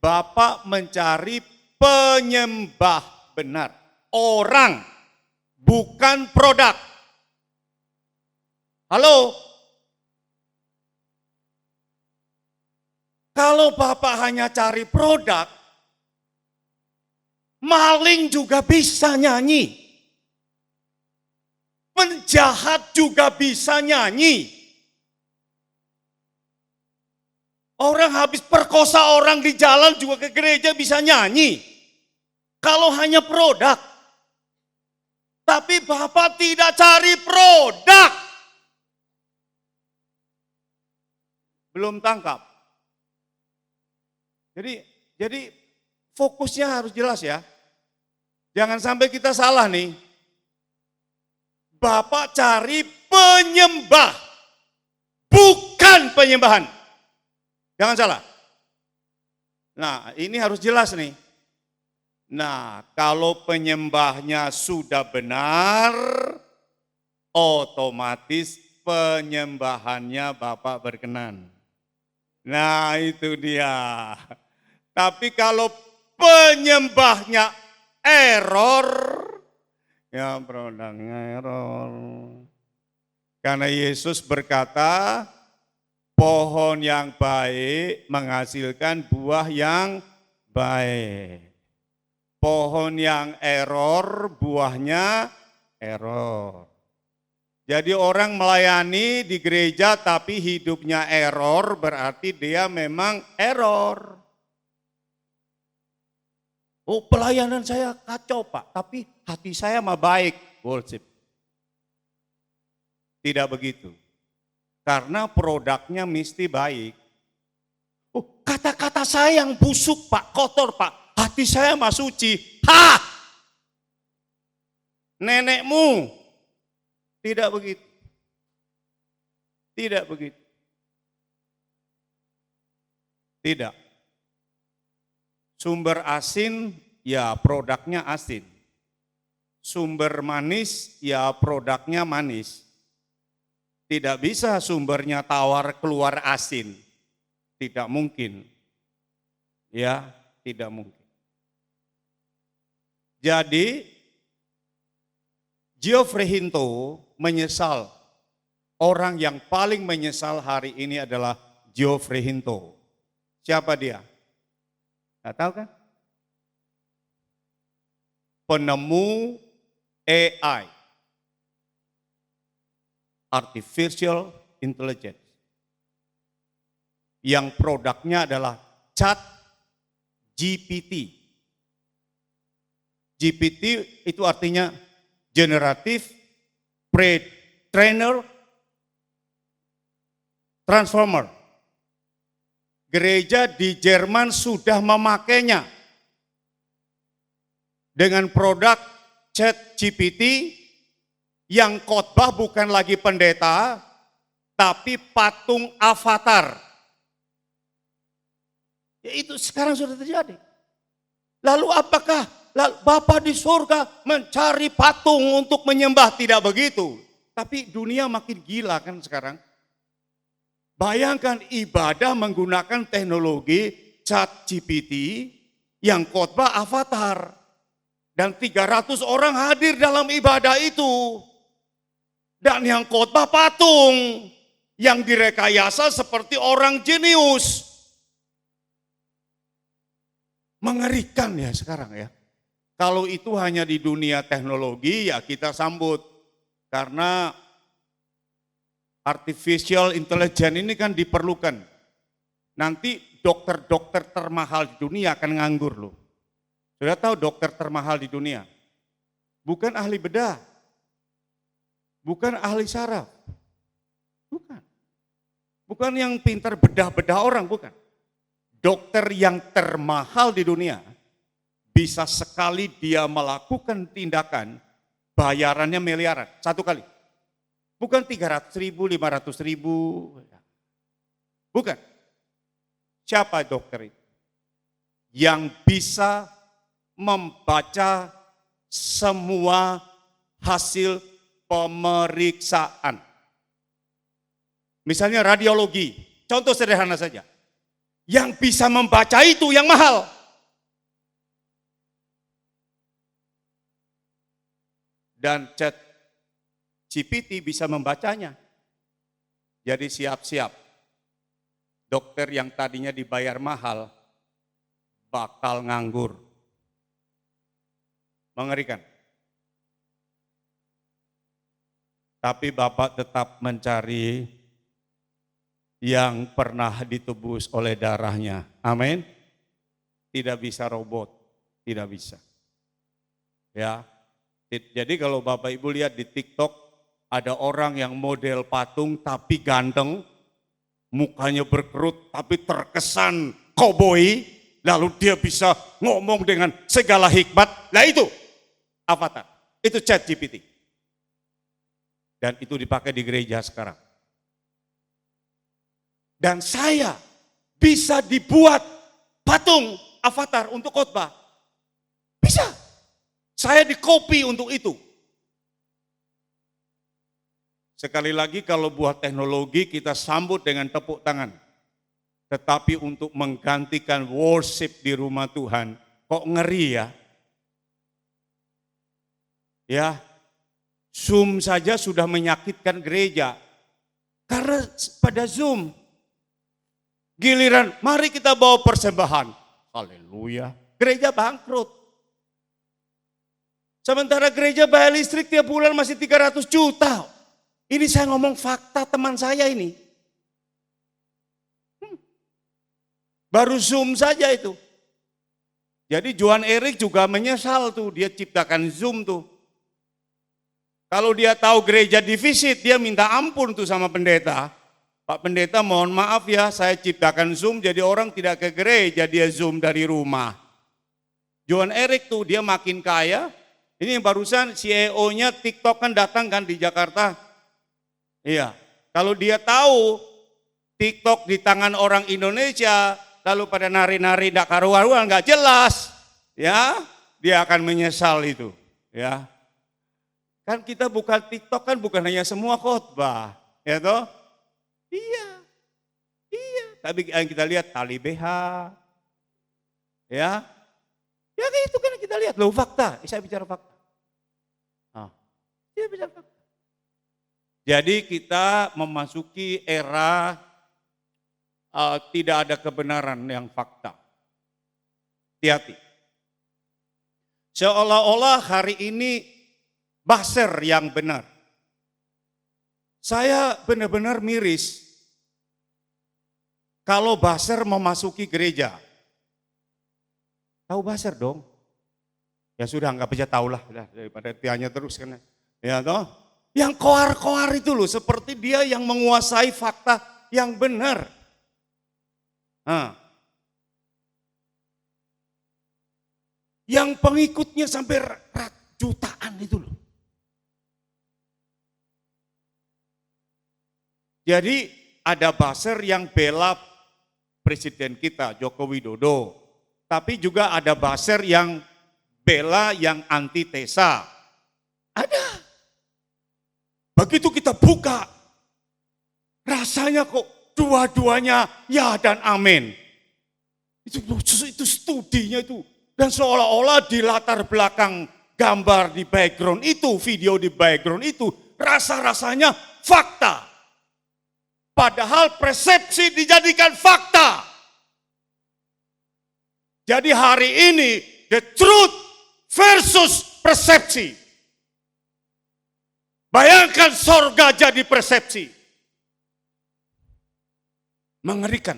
Bapak mencari penyembah benar. Orang, bukan produk. Halo? Kalau Bapak hanya cari produk, maling juga bisa nyanyi. Penjahat juga bisa nyanyi. Orang habis perkosa orang di jalan juga ke gereja bisa nyanyi. Kalau hanya produk. Tapi Bapak tidak cari produk. Belum tangkap. Jadi fokusnya harus jelas ya. Jangan sampai kita salah nih. Bapak cari penyembah, bukan penyembahan. Jangan salah. Nah, ini harus jelas nih. Nah, kalau penyembahnya sudah benar, otomatis penyembahannya Bapak berkenan. Nah, itu dia. Tapi kalau penyembahnya error, ya produknya error. Karena Yesus berkata, pohon yang baik menghasilkan buah yang baik. Pohon yang error, buahnya error. Jadi orang melayani di gereja tapi hidupnya error, berarti dia memang error. Oh, pelayanan saya kacau Pak, tapi hati saya mah baik. Worship. Tidak begitu. Karena produknya mesti baik. Oh, kata-kata saya yang busuk Pak, kotor Pak, hati saya mah suci. Ha! Nenekmu. Tidak begitu. Tidak begitu. Tidak. Sumber asin, ya produknya asin. Sumber manis, ya produknya manis. Tidak bisa sumbernya tawar keluar asin. Tidak mungkin. Ya, tidak mungkin. Jadi, Geoffrey Hinto menyesal. Orang yang paling menyesal hari ini adalah Geoffrey Hinto. Siapa dia? Nggak tahu kan? Penemu AI. Artificial Intelligence. Yang produknya adalah ChatGPT. GPT itu artinya Generative Pre-trainer Transformer. Gereja di Jerman sudah memakainya dengan produk ChatGPT yang khotbah bukan lagi pendeta, tapi patung avatar. Ya itu sekarang sudah terjadi. Lalu apakah Bapa di surga mencari patung untuk menyembah? Tidak begitu. Tapi dunia makin gila kan sekarang. Bayangkan ibadah menggunakan teknologi ChatGPT yang khotbah avatar. Dan 300 orang hadir dalam ibadah itu. Dan yang khotbah patung. Yang direkayasa seperti orang jenius. Mengerikan ya sekarang ya. Kalau itu hanya di dunia teknologi ya kita sambut. Karena artificial intelligence ini kan diperlukan. Nanti dokter-dokter termahal di dunia akan nganggur loh. Sudah tahu dokter termahal di dunia? Bukan ahli bedah. Bukan ahli saraf. Bukan. Bukan yang pintar bedah-bedah orang, bukan. Dokter yang termahal di dunia bisa sekali dia melakukan tindakan bayarannya miliaran, satu kali. Bukan 300.000, 500.000. Bukan. Siapa dokter itu? Yang bisa membaca semua hasil pemeriksaan. Misalnya radiologi, contoh sederhana saja. Yang bisa membaca itu yang mahal. Dan Chat GPT bisa membacanya. Jadi siap-siap. Dokter yang tadinya dibayar mahal bakal nganggur. Mengerikan. Tapi Bapak tetap mencari yang pernah ditebus oleh darahnya. Amin. Tidak bisa robot, tidak bisa. Ya. Jadi kalau Bapak Ibu lihat di TikTok, ada orang yang model patung tapi ganteng, mukanya berkerut tapi terkesan koboi, lalu dia bisa ngomong dengan segala hikmat. Nah itu avatar, itu Chat GPT. Dan itu dipakai di gereja sekarang. Dan saya bisa dibuat patung avatar untuk khotbah. Bisa. Saya di-copy untuk itu. Sekali lagi kalau buat teknologi kita sambut dengan tepuk tangan. Tetapi untuk menggantikan worship di rumah Tuhan, kok ngeri ya? Ya, Zoom saja sudah menyakitkan gereja. Karena pada Zoom, giliran mari kita bawa persembahan. Haleluya, gereja bangkrut. Sementara gereja bayar listrik tiap bulan masih 300 juta. Ini saya ngomong fakta teman saya ini. Baru Zoom saja itu. Jadi Johan Erik juga menyesal tuh, dia ciptakan Zoom tuh. Kalau dia tahu gereja defisit, dia minta ampun tuh sama pendeta. Pak pendeta mohon maaf ya, saya ciptakan Zoom jadi orang tidak ke gereja, dia Zoom dari rumah. Johan Erik tuh dia makin kaya. Ini yang barusan CEO-nya TikTok kan datang kan di Jakarta. Iya, kalau dia tahu TikTok di tangan orang Indonesia, lalu pada nari-nari tidak karuan-karuan, nggak jelas, ya, dia akan menyesal itu, ya. Kan kita bukan TikTok kan bukan hanya semua khotbah, ya toh? Iya. Tapi yang kita lihat tali BH, ya itu kan kita lihat loh fakta. Saya bicara fakta. Dia bicara fakta. Jadi kita memasuki era tidak ada kebenaran yang fakta. Hati-hati. Seolah-olah hari ini Basher yang benar. Saya benar-benar miris kalau Basher memasuki gereja. Tahu Basher dong? Ya sudah nggak bisa tahu lah daripada tianya terus kan. Ya toh? Yang koar-koar itu loh, seperti dia yang menguasai fakta yang benar. Yang pengikutnya sampai jutaan itu loh. Jadi ada Basher yang bela presiden kita Joko Widodo, tapi juga ada Basher yang bela yang antitesa. Ada. Begitu kita buka, rasanya kok dua-duanya ya dan amin. Itu studinya itu. Dan seolah-olah di latar belakang gambar di background itu, video di background itu, rasa-rasanya fakta. Padahal persepsi dijadikan fakta. Jadi hari ini the truth versus persepsi. Bayangkan sorga jadi persepsi. Mengerikan.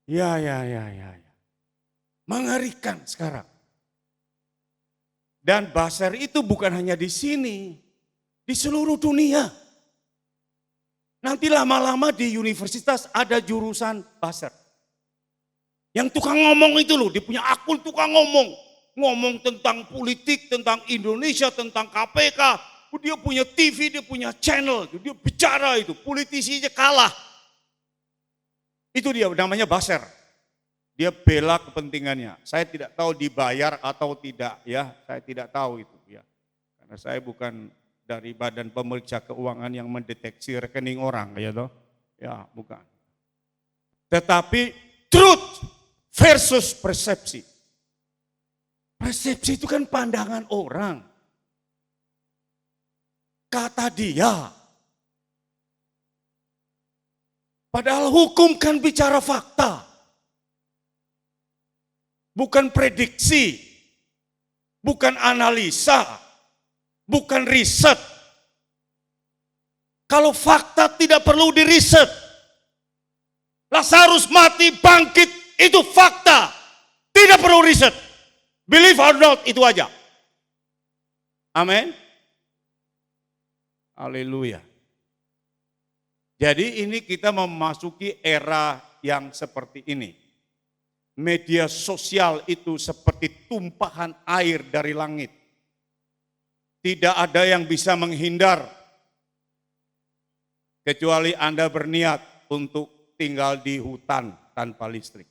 Ya. Mengerikan sekarang. Dan Basher itu bukan hanya di sini, di seluruh dunia. Nanti lama-lama di universitas ada jurusan buzzer. Yang tukang ngomong itu loh, dia punya akun tukang ngomong. Ngomong tentang politik, tentang Indonesia, tentang KPK. Dia punya TV, dia punya channel, dia bicara itu. Politisi aja kalah. Itu dia namanya buzzer. Dia bela kepentingannya. Saya tidak tahu dibayar atau tidak ya, saya tidak tahu itu ya. Karena saya bukan dari Badan Pemeriksa Keuangan yang mendeteksi rekening orang, ya toh? Ya, bukan. Tetapi truth versus persepsi. Persepsi itu kan pandangan orang. Kata dia. Padahal hukum kan bicara fakta. Bukan prediksi. Bukan analisa. Bukan riset. Kalau fakta tidak perlu diriset. Lazarus mati bangkit itu fakta. Tidak perlu riset. Believe or not itu aja. Amin. Haleluya. Jadi ini kita memasuki era yang seperti ini. Media sosial itu seperti tumpahan air dari langit. Tidak ada yang bisa menghindar. Kecuali Anda berniat untuk tinggal di hutan tanpa listrik.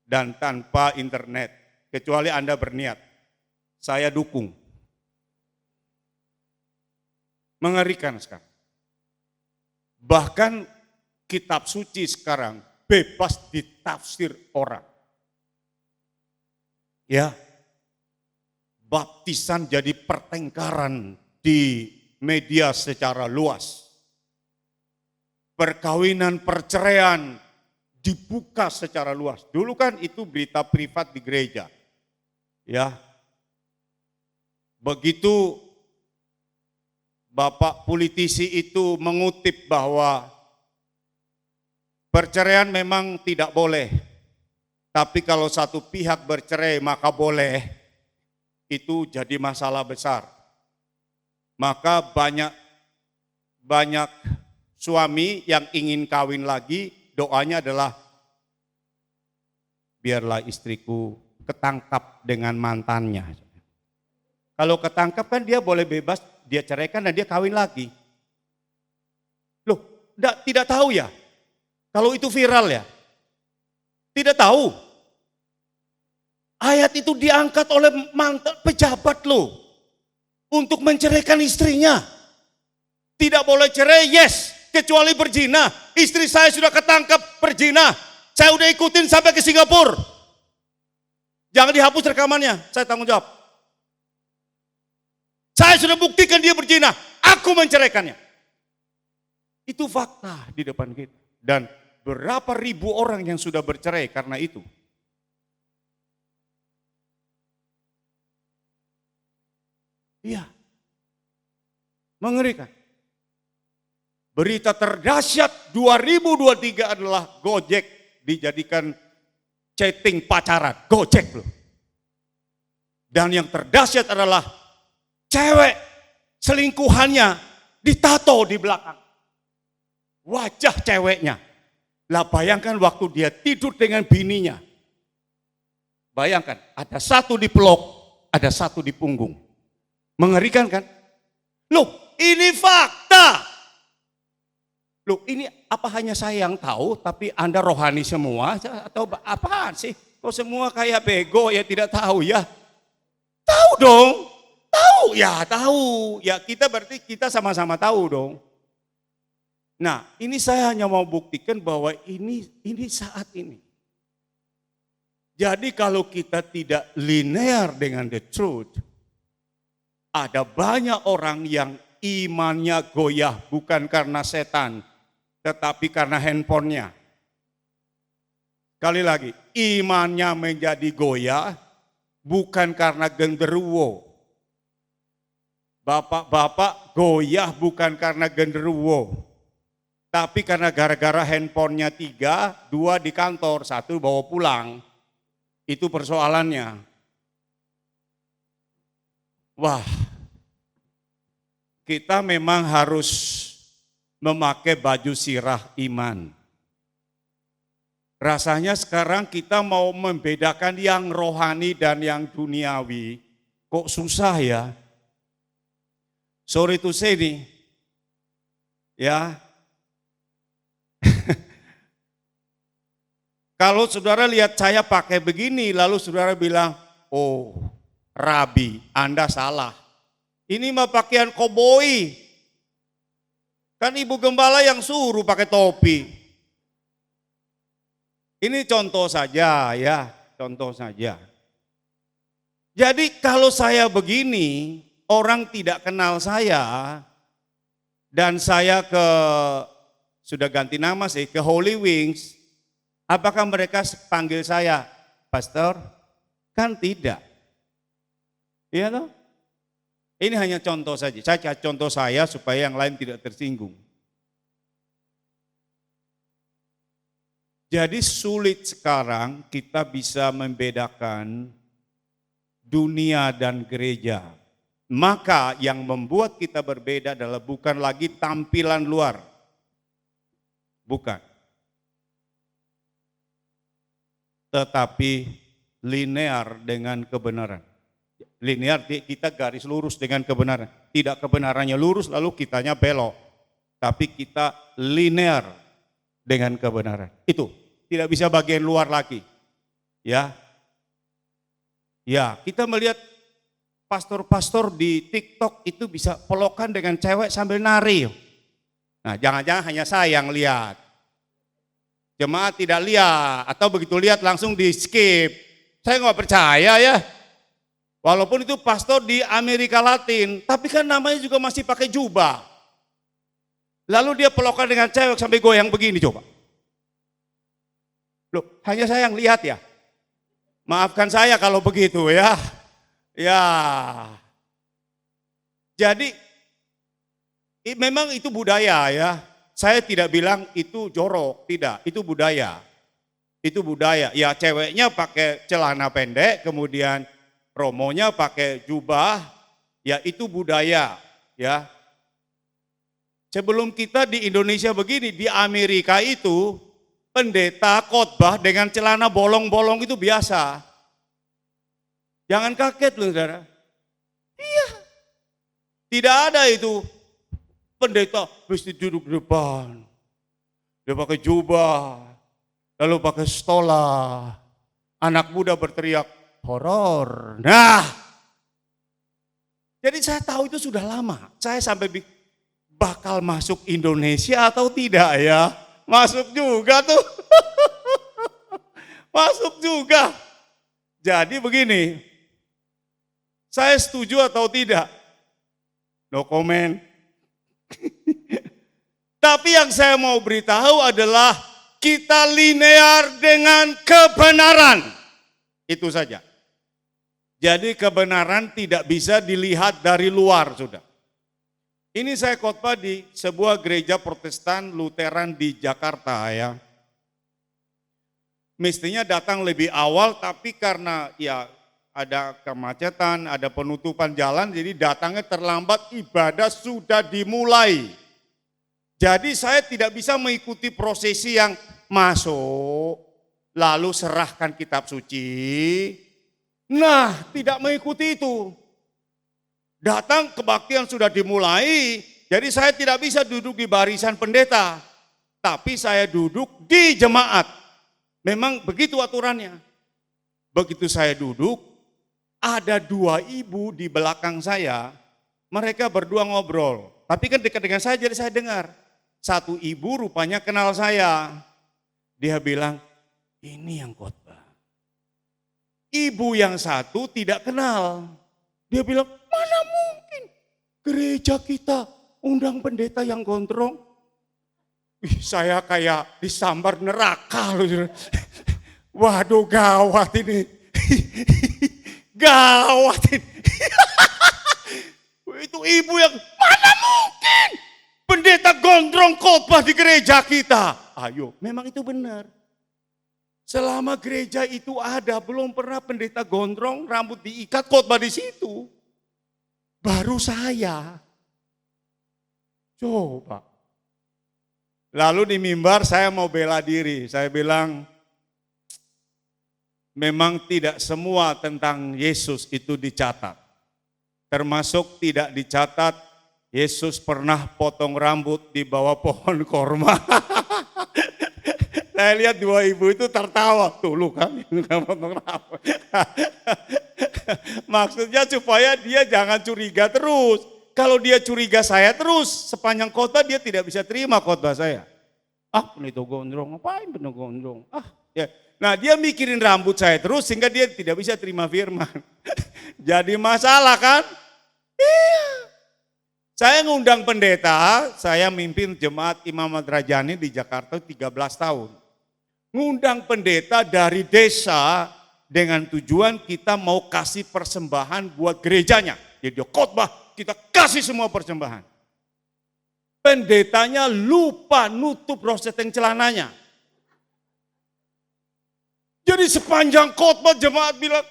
Dan tanpa internet. Kecuali Anda berniat. Saya dukung. Mengerikan sekarang. Bahkan kitab suci sekarang bebas ditafsir orang. Ya. Baptisan jadi pertengkaran di media secara luas. Perkawinan, perceraian dibuka secara luas. Dulu kan itu berita privat di gereja. Ya. Begitu Bapak politisi itu mengutip bahwa perceraian memang tidak boleh. Tapi kalau satu pihak bercerai maka boleh. Itu jadi masalah besar. Maka banyak suami yang ingin kawin lagi, doanya adalah biarlah istriku ketangkap dengan mantannya. Kalau ketangkap kan dia boleh bebas, dia ceraikan dan dia kawin lagi. Loh, tidak tahu ya? Kalau itu viral ya? Tidak tahu. Ayat itu diangkat oleh mantan pejabat loh. Untuk menceraikan istrinya. Tidak boleh cerai, yes. Kecuali berzina. Istri saya sudah ketangkap berzina. Saya udah ikutin sampai ke Singapura. Jangan dihapus rekamannya, saya tanggung jawab. Saya sudah buktikan dia berzina. Aku menceraikannya. Itu fakta di depan kita. Dan berapa ribu orang yang sudah bercerai karena itu. Iya. Mengerikan. Berita terdahsyat 2023 adalah Gojek dijadikan chatting pacaran. Gojek loh. Dan yang terdahsyat adalah cewek selingkuhannya ditato di belakang. Wajah ceweknya. Lah bayangkan waktu dia tidur dengan bininya. Bayangkan ada satu di pelok, ada satu di punggung. Mengerikan kan? Loh, ini fakta. Loh, ini apa hanya saya yang tahu, tapi Anda rohani semua? Atau apaan sih? Kok semua kayak bego ya tidak tahu ya? Tahu dong. Tahu ya, tahu. Ya kita berarti kita sama-sama tahu dong. Nah, ini saya hanya mau buktikan bahwa ini saat ini. Jadi kalau kita tidak linear dengan the truth, ada banyak orang yang imannya goyah bukan karena setan, tetapi karena handphonenya. Sekali lagi, imannya menjadi goyah bukan karena genderuwo. Bapak-bapak goyah bukan karena genderuwo, tapi karena gara-gara handphonenya 3, 2 di kantor, 1 bawa pulang. Itu persoalannya. Wah, kita memang harus memakai baju sirah iman. Rasanya sekarang kita mau membedakan yang rohani dan yang duniawi. Kok susah ya? Sorry to say nih, ya. Kalau saudara lihat saya pakai begini, lalu saudara bilang, oh Rabi, Anda salah. Ini mah pakaian koboi. Kan ibu gembala yang suruh pakai topi. Ini contoh saja ya, contoh saja. Jadi kalau saya begini, orang tidak kenal saya, dan saya sudah ganti nama sih, ke Holy Wings, apakah mereka panggil saya, Pastor? Kan tidak. Iya toh? Ini hanya contoh saja, contoh saya supaya yang lain tidak tersinggung. Jadi sulit sekarang kita bisa membedakan dunia dan gereja. Maka yang membuat kita berbeda adalah bukan lagi tampilan luar. Bukan. Tetapi linear dengan kebenaran. Linear kita garis lurus dengan kebenaran. Tidak kebenarannya lurus lalu kitanya belok. Tapi kita linear dengan kebenaran. Itu. Tidak bisa bagian luar lagi. Ya. Ya, kita melihat pastor-pastor di TikTok itu bisa pelokan dengan cewek sambil nari. Nah, jangan-jangan hanya saya yang lihat. Jemaat tidak lihat atau begitu lihat langsung di skip. Saya nggak percaya ya. Walaupun itu pastor di Amerika Latin, tapi kan namanya juga masih pakai jubah. Lalu dia pelokan dengan cewek sampai goyang begini coba. Loh, hanya saya yang lihat ya. Maafkan saya kalau begitu ya. Ya. Jadi memang itu budaya ya. Saya tidak bilang itu jorok, tidak. Itu budaya. Itu budaya. Ya ceweknya pakai celana pendek, kemudian promonya pakai jubah. Ya itu budaya ya. Sebelum kita di Indonesia begini, di Amerika itu pendeta khotbah dengan celana bolong-bolong itu biasa. Jangan kaget loh saudara. Iya. Tidak ada itu pendeta mesti duduk di depan. Dia pakai jubah, lalu pakai stola. Anak muda berteriak, horor. Nah, jadi saya tahu itu sudah lama. Saya sampai bakal masuk Indonesia atau tidak ya. Masuk juga tuh. Masuk juga. Jadi begini, saya setuju atau tidak? No comment. Tapi yang saya mau beritahu adalah kita linear dengan kebenaran. Itu saja. Jadi kebenaran tidak bisa dilihat dari luar, sudah. Ini saya khotbah di sebuah gereja Protestan Lutheran di Jakarta ya. Mestinya datang lebih awal tapi karena ya ada kemacetan, ada penutupan jalan jadi datangnya terlambat, ibadah sudah dimulai. Jadi saya tidak bisa mengikuti prosesi yang masuk lalu serahkan kitab suci. Nah, tidak mengikuti itu. Datang kebaktian sudah dimulai, jadi saya tidak bisa duduk di barisan pendeta. Tapi saya duduk di jemaat. Memang begitu aturannya. Begitu saya duduk, ada dua ibu di belakang saya, mereka berdua ngobrol. Tapi kan dekat dengan saya jadi saya dengar. Satu ibu rupanya kenal saya. Dia bilang, ini yang khotbah. Ibu yang satu tidak kenal. Dia bilang, mana mungkin gereja kita undang pendeta yang gondrong. Saya kayak disambar neraka loh. Waduh gawat ini. Gawat ini. Itu ibu yang mana mungkin pendeta gondrong khotbah di gereja kita. Ayo, memang itu benar. Selama gereja itu ada, belum pernah pendeta gondrong, rambut diikat, khotbah di situ. Baru saya. Coba. Lalu di mimbar saya mau bela diri. Saya bilang, memang tidak semua tentang Yesus itu dicatat. Termasuk tidak dicatat Yesus pernah potong rambut di bawah pohon korma. Saya lihat dua ibu itu tertawa. Tuh lu kan potong rambut. Maksudnya supaya dia jangan curiga terus. Kalau dia curiga saya terus, sepanjang khotbah dia tidak bisa terima khotbah saya. Pendeta gondrong, ngapain pendeta gondrong? Ya. Nah dia mikirin rambut saya terus sehingga dia tidak bisa terima firman. Jadi masalah kan? Iya. Saya ngundang pendeta, saya mimpin jemaat Imam Madrajani di Jakarta 13 tahun. Ngundang pendeta dari desa dengan tujuan kita mau kasih persembahan buat gerejanya. Jadi dia khotbah, kita kasih semua persembahan. Pendetanya lupa nutup roseteng celananya. Jadi sepanjang khotbah jemaat bilang,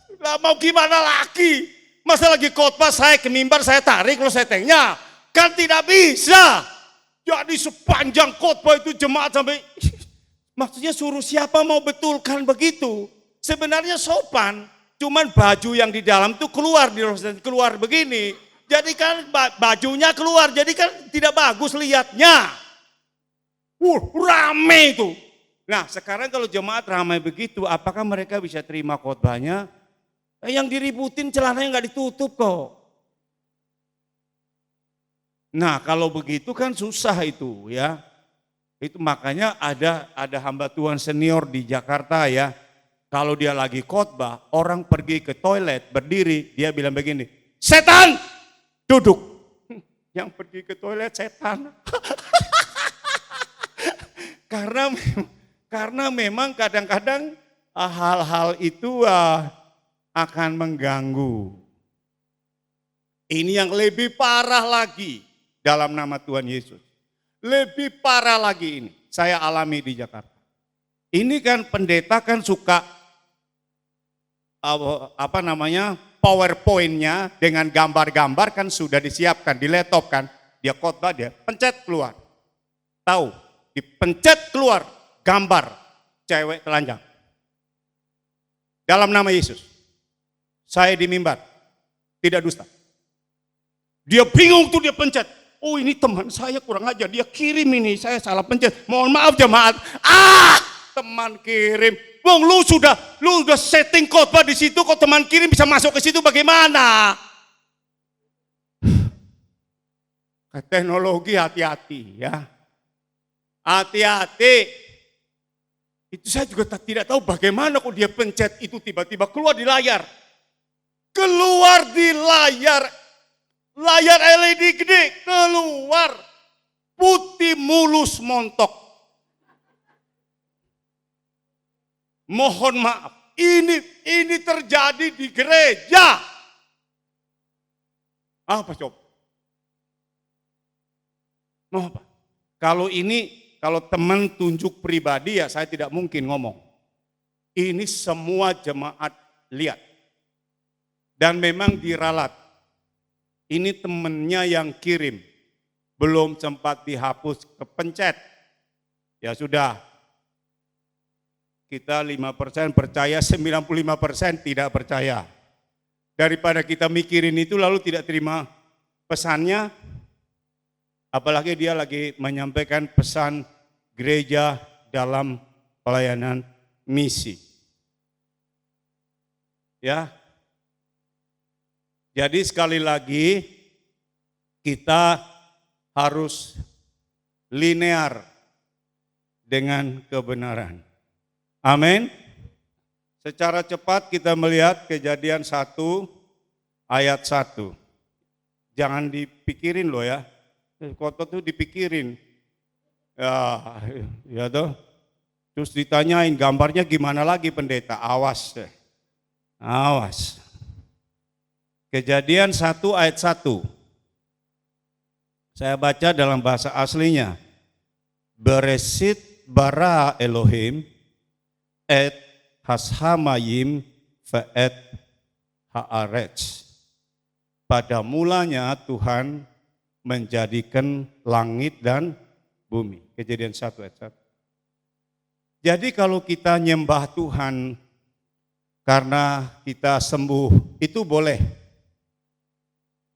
itu lah mau gimana lagi? Masa lagi khotbah saya ke mimbar saya tarik rosetengnya. Kan tidak bisa. Jadi sepanjang khotbah itu jemaat sampai, maksudnya suruh siapa mau betulkan begitu. Sebenarnya sopan. Cuman baju yang di dalam itu keluar keluar begini. Jadi kan bajunya keluar, jadi kan tidak bagus lihatnya. Rame itu. Nah sekarang kalau jemaat ramai begitu, apakah mereka bisa terima khotbahnya? Yang diributin celananya nggak ditutup kok. Nah kalau begitu kan susah itu ya. Itu makanya ada hamba Tuhan senior di Jakarta ya. Kalau dia lagi khotbah, orang pergi ke toilet, berdiri, dia bilang begini, setan, duduk. Yang pergi ke toilet setan. Karena memang kadang-kadang hal-hal itu akan mengganggu. Ini yang lebih parah lagi dalam nama Tuhan Yesus. Lebih parah lagi ini, saya alami di Jakarta. Ini kan pendeta kan suka PowerPoint-nya dengan gambar-gambar kan sudah disiapkan di laptop kan. Dia khotbah dia pencet keluar. Tahu, dipencet keluar gambar cewek telanjang. Dalam nama Yesus. Saya di mimbar. Tidak dusta. Dia bingung tuh dia pencet. Oh ini teman saya kurang ajar, dia kirim ini, saya salah pencet. Mohon maaf jemaat. Teman kirim. Bang, lu sudah setting khotbah di situ, kok teman kirim bisa masuk ke situ bagaimana? Teknologi hati-hati ya. Hati-hati. Itu saya juga tidak tahu bagaimana kok dia pencet itu tiba-tiba keluar di layar. Keluar di layar. Layar LED gede keluar. Putih mulus montok. Mohon maaf, ini terjadi di gereja. Apa coba? Mau apa? Kalau teman tunjuk pribadi ya saya tidak mungkin ngomong. Ini semua jemaat lihat. Dan memang diralat. Ini temennya yang kirim. Belum sempat dihapus, kepencet. Ya sudah. Kita 5% percaya, 95% tidak percaya. Daripada kita mikirin itu lalu tidak terima pesannya, apalagi dia lagi menyampaikan pesan gereja dalam pelayanan misi. Ya. Jadi sekali lagi kita harus linear dengan kebenaran. Amin. Secara cepat kita melihat Kejadian 1 ayat 1. Jangan dipikirin loh ya. Khotbah tuh dipikirin. Ya tuh. Terus ditanyain gambarnya gimana lagi pendeta? Awas deh. Awas. Kejadian 1 ayat 1. Saya baca dalam bahasa aslinya. Beresit bara Elohim et hashamayim ve'et haaretz. Pada mulanya Tuhan menjadikan langit dan bumi. Kejadian 1 ayat 1. Jadi kalau kita nyembah Tuhan karena kita sembuh, itu boleh.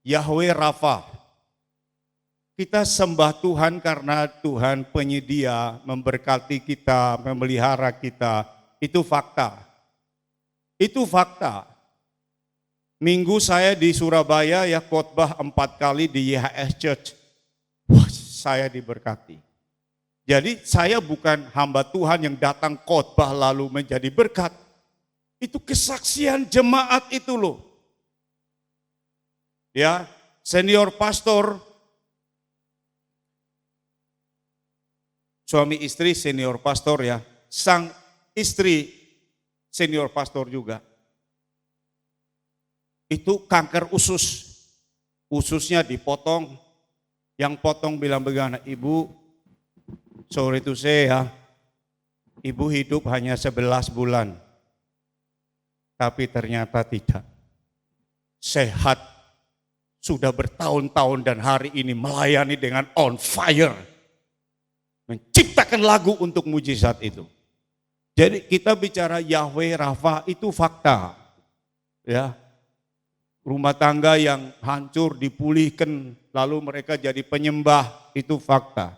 Yahweh Rafa. Kita sembah Tuhan karena Tuhan penyedia, memberkati kita, memelihara kita. Itu fakta. Itu fakta. Minggu saya di Surabaya ya khotbah 4 kali di YHS Church. Wah, saya diberkati. Jadi saya bukan hamba Tuhan yang datang khotbah lalu menjadi berkat. Itu kesaksian jemaat itu loh. Ya, senior pastor, suami istri senior pastor ya, sang istri senior pastor juga. Itu kanker usus, ususnya dipotong, yang potong bilang begana, Ibu, sorry to say ya, Ibu hidup hanya 11 bulan, tapi ternyata tidak. Sehat, sudah bertahun-tahun dan hari ini melayani dengan on fire. Menciptakan lagu untuk mujizat itu. Jadi kita bicara Yahweh Rafa itu fakta. Ya. Rumah tangga yang hancur dipulihkan lalu mereka jadi penyembah itu fakta.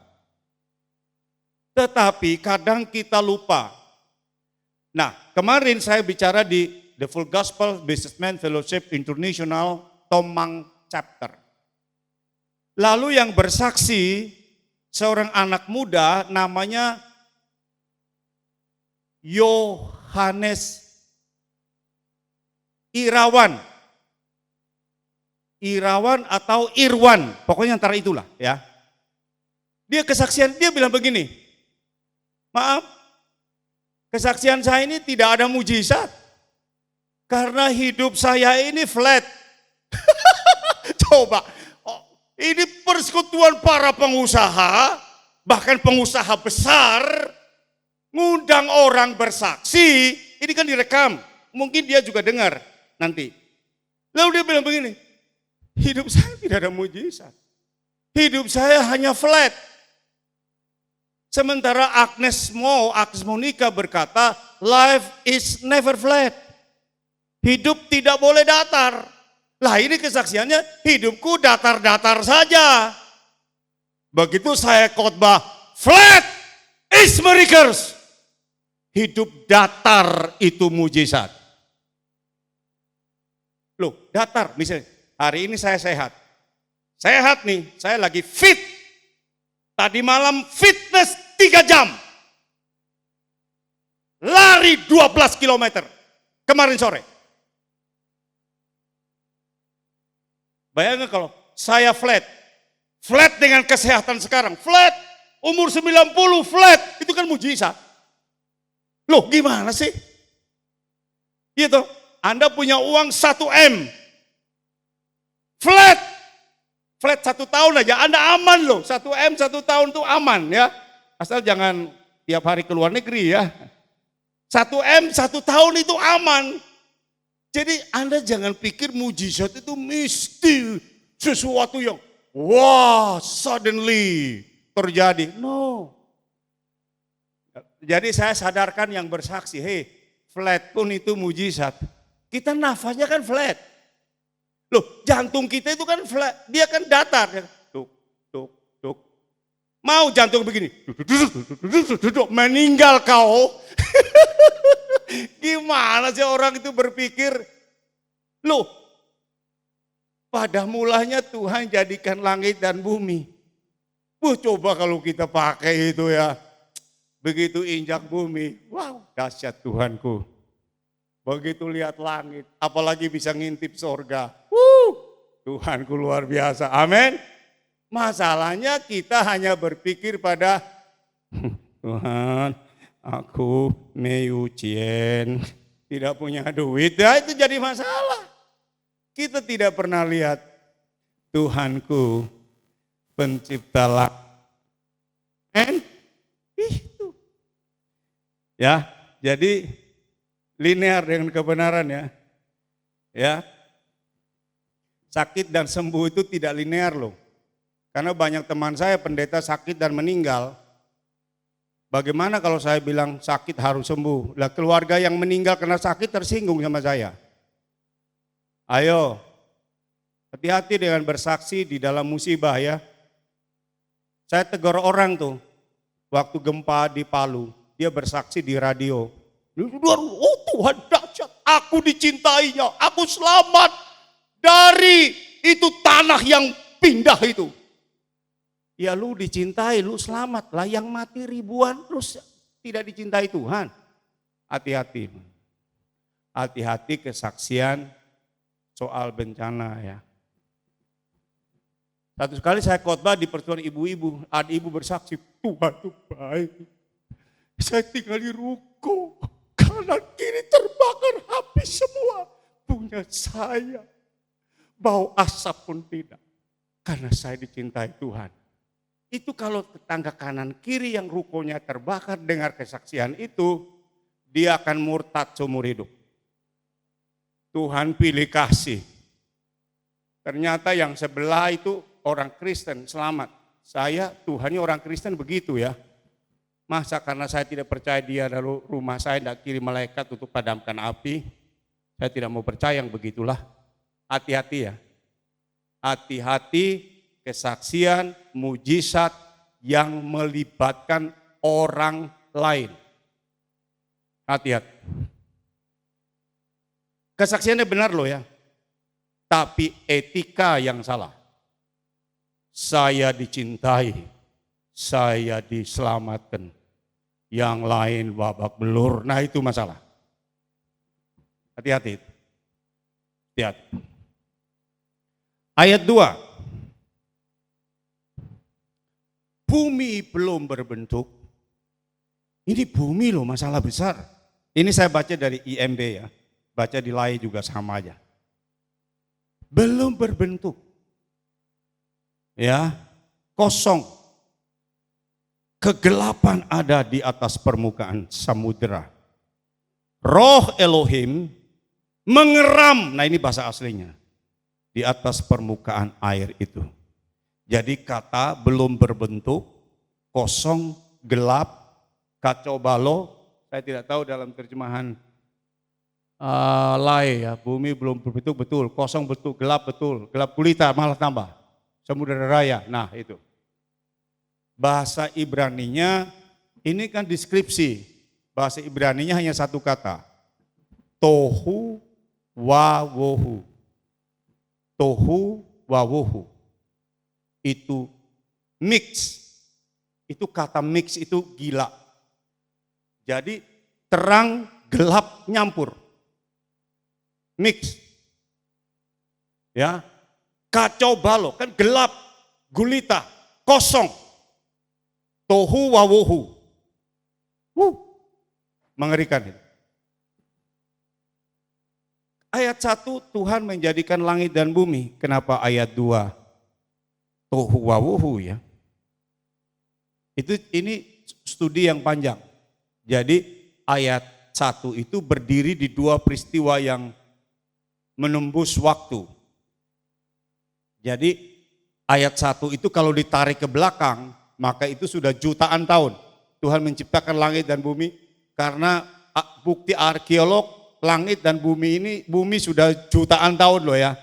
Tetapi kadang kita lupa. Nah, kemarin saya bicara di The Full Gospel Businessman Fellowship International Tomang Chapter. Lalu yang bersaksi seorang anak muda namanya Yohanes Irawan atau Irwan, pokoknya antara itulah ya. Dia kesaksian, dia bilang begini, maaf, kesaksian saya ini tidak ada mujizat, karena hidup saya ini flat. Coba, ini persekutuan para pengusaha, bahkan pengusaha besar, ngundang orang bersaksi, ini kan direkam, mungkin dia juga dengar nanti. Lalu dia bilang begini, hidup saya tidak ada mujizat, hidup saya hanya flat. Sementara Agnes Monica berkata, life is never flat, hidup tidak boleh datar. Lah ini kesaksiannya, hidupku datar-datar saja. Begitu saya khotbah, flat is miracles. Hidup datar itu mujizat. Loh, datar misalnya, hari ini saya sehat. Sehat nih, saya lagi fit. Tadi malam fitness 3 jam. Lari 12 kilometer. Kemarin sore. Bayangkan kalau saya flat dengan kesehatan sekarang, flat, umur 90 flat, itu kan mujizat. Loh gimana sih? Gitu, Anda punya uang 1M, flat 1 tahun aja, Anda aman loh, 1M 1 tahun tuh aman ya. Asal jangan tiap hari ke luar negeri ya. 1M 1 tahun itu aman. Jadi Anda jangan pikir mujizat itu mesti sesuatu yang wah suddenly terjadi. No. Jadi saya sadarkan yang bersaksi, hey flat pun itu mujizat. Kita nafasnya kan flat. Loh jantung kita itu kan flat, dia kan datar. Tuk, tuk, tuk. Mau jantung begini, meninggal kau. Gimana sih orang itu berpikir, loh pada mulanya Tuhan jadikan langit dan bumi. Coba kalau kita pakai itu ya, begitu injak bumi, wow dahsyat Tuhanku. Begitu lihat langit, apalagi bisa ngintip sorga, Tuhanku luar biasa, amin. Masalahnya kita hanya berpikir pada Tuhan, aku meyucien, tidak punya duit, ya itu jadi masalah. Kita tidak pernah lihat Tuhanku pencipta langit. Itu. Ya, jadi linear dengan kebenaran ya. Ya. Sakit dan sembuh itu tidak linear loh. Karena banyak teman saya pendeta sakit dan meninggal. Bagaimana kalau saya bilang sakit harus sembuh? Lah keluarga yang meninggal karena sakit tersinggung sama saya. Ayo, hati-hati dengan bersaksi di dalam musibah ya. Saya tegur orang tuh, waktu gempa di Palu, dia bersaksi di radio. Oh Tuhan dahsyat, aku dicintainya, aku selamat dari itu tanah yang pindah itu. Ya lu dicintai, lu selamat lah, yang mati ribuan terus tidak dicintai Tuhan. Hati-hati. Hati-hati kesaksian soal bencana ya. Satu kali saya khotbah di pertemuan ibu-ibu, ada ibu bersaksi, Tuhan itu baik. Saya tinggal di ruko, kanan kiri terbakar habis semua. Punya saya, bau asap pun tidak. Karena saya dicintai Tuhan. Itu kalau tetangga kanan kiri yang rukonya terbakar dengar kesaksian itu, dia akan murtad seumur hidup. Tuhan pilih kasih. Ternyata yang sebelah itu orang Kristen selamat. Saya Tuhannya orang Kristen begitu ya. Masa karena saya tidak percaya dia lalu rumah saya tidak kirim malaikat untuk padamkan api. Saya tidak mau percaya yang begitulah. Hati-hati ya. Hati-hati kesaksian mujizat yang melibatkan orang lain. Hati-hati. Kesaksiannya benar loh ya. Tapi etika yang salah. Saya dicintai, saya diselamatkan. Yang lain babak belur, nah itu masalah. Hati-hati. Hati-hati. Ayat 2. Bumi belum berbentuk. Ini bumi loh masalah besar. Ini saya baca dari IMB ya. Baca di LAI juga sama aja. Belum berbentuk. Ya, kosong. Kegelapan ada di atas permukaan samudera. Roh Elohim mengeram, nah ini bahasa aslinya, di atas permukaan air itu. Jadi kata belum berbentuk, kosong, gelap, kacau balau, saya tidak tahu dalam terjemahan LAI ya, bumi belum berbentuk betul, kosong betul, gelap gulita malah tambah, samudera raya, nah itu. Bahasa Ibraninya, ini kan deskripsi, bahasa Ibraninya hanya satu kata, tohu wawohu, tohu wawohu. Itu mix, itu kata mix itu gila. Jadi terang gelap nyampur, mix, ya kacau balau kan gelap, gulita, kosong, tohu wawohu, mengerikan itu. Ayat 1 Tuhan menjadikan langit dan bumi, kenapa ayat 2? Tohu wawuhu ya. Ini studi yang panjang. Jadi ayat 1 itu berdiri di dua peristiwa yang menembus waktu. Jadi ayat 1 itu kalau ditarik ke belakang, maka itu sudah jutaan tahun. Tuhan menciptakan langit dan bumi karena bukti arkeolog langit dan bumi ini, bumi sudah jutaan tahun loh ya.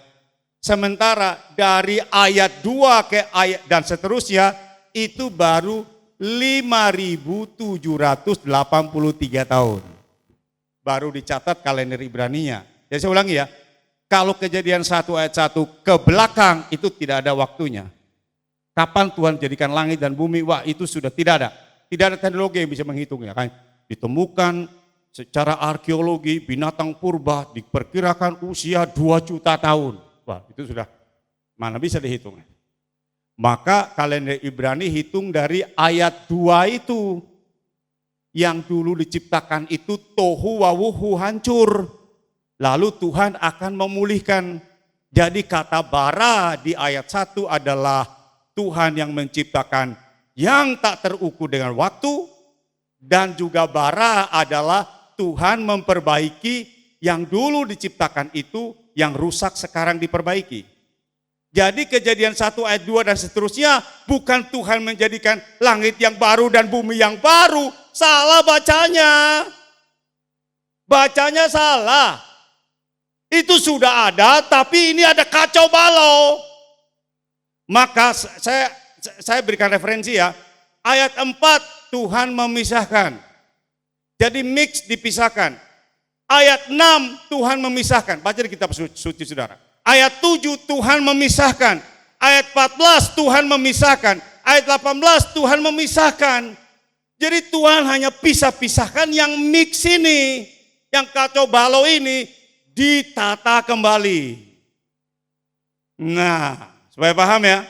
Sementara dari ayat 2 ke ayat dan seterusnya itu baru 5.783 tahun. Baru dicatat kalender Ibraninya. Jadi saya ulangi ya, kalau Kejadian 1 ayat 1 ke belakang itu tidak ada waktunya. Kapan Tuhan jadikan langit dan bumi, wah itu sudah tidak ada. Tidak ada teknologi yang bisa menghitungnya. Kan? Ditemukan secara arkeologi binatang purba diperkirakan usia 2 juta tahun. Wah itu sudah mana bisa dihitung. Maka kalender Ibrani hitung dari ayat 2 itu. Yang dulu diciptakan itu tohu wawuhu hancur. Lalu Tuhan akan memulihkan. Jadi kata bara di ayat 1 adalah Tuhan yang menciptakan yang tak terukur dengan waktu. Dan juga bara adalah Tuhan memperbaiki yang dulu diciptakan itu yang rusak sekarang diperbaiki. Jadi Kejadian 1 ayat 2 dan seterusnya bukan Tuhan menjadikan langit yang baru dan bumi yang baru. Salah bacanya. Bacanya salah. Itu sudah ada tapi ini ada kacau balau. Maka saya berikan referensi ya. Ayat 4 Tuhan memisahkan. Jadi mix dipisahkan. Ayat 6 Tuhan memisahkan. Baca di kitab suci saudara. Ayat 7 Tuhan memisahkan. Ayat 14 Tuhan memisahkan. Ayat 18 Tuhan memisahkan. Jadi Tuhan hanya pisah-pisahkan yang mix ini. Yang kacau balau ini ditata kembali. Nah, supaya paham ya.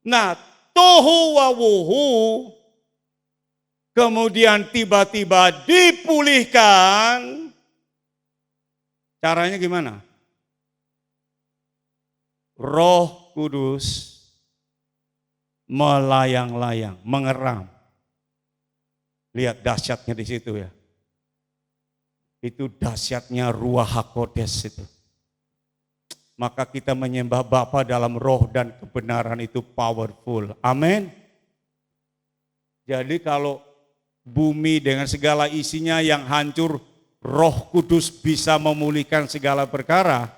Nah, tohu wawuhu kemudian tiba-tiba dipulihkan. Caranya gimana? Roh Kudus melayang-layang, mengeram. Lihat dahsyatnya di situ ya. Itu dahsyatnya Ruach HaKodes itu. Maka kita menyembah Bapa dalam roh dan kebenaran itu powerful. Amin. Jadi kalau bumi dengan segala isinya yang hancur, Roh Kudus bisa memulihkan segala perkara.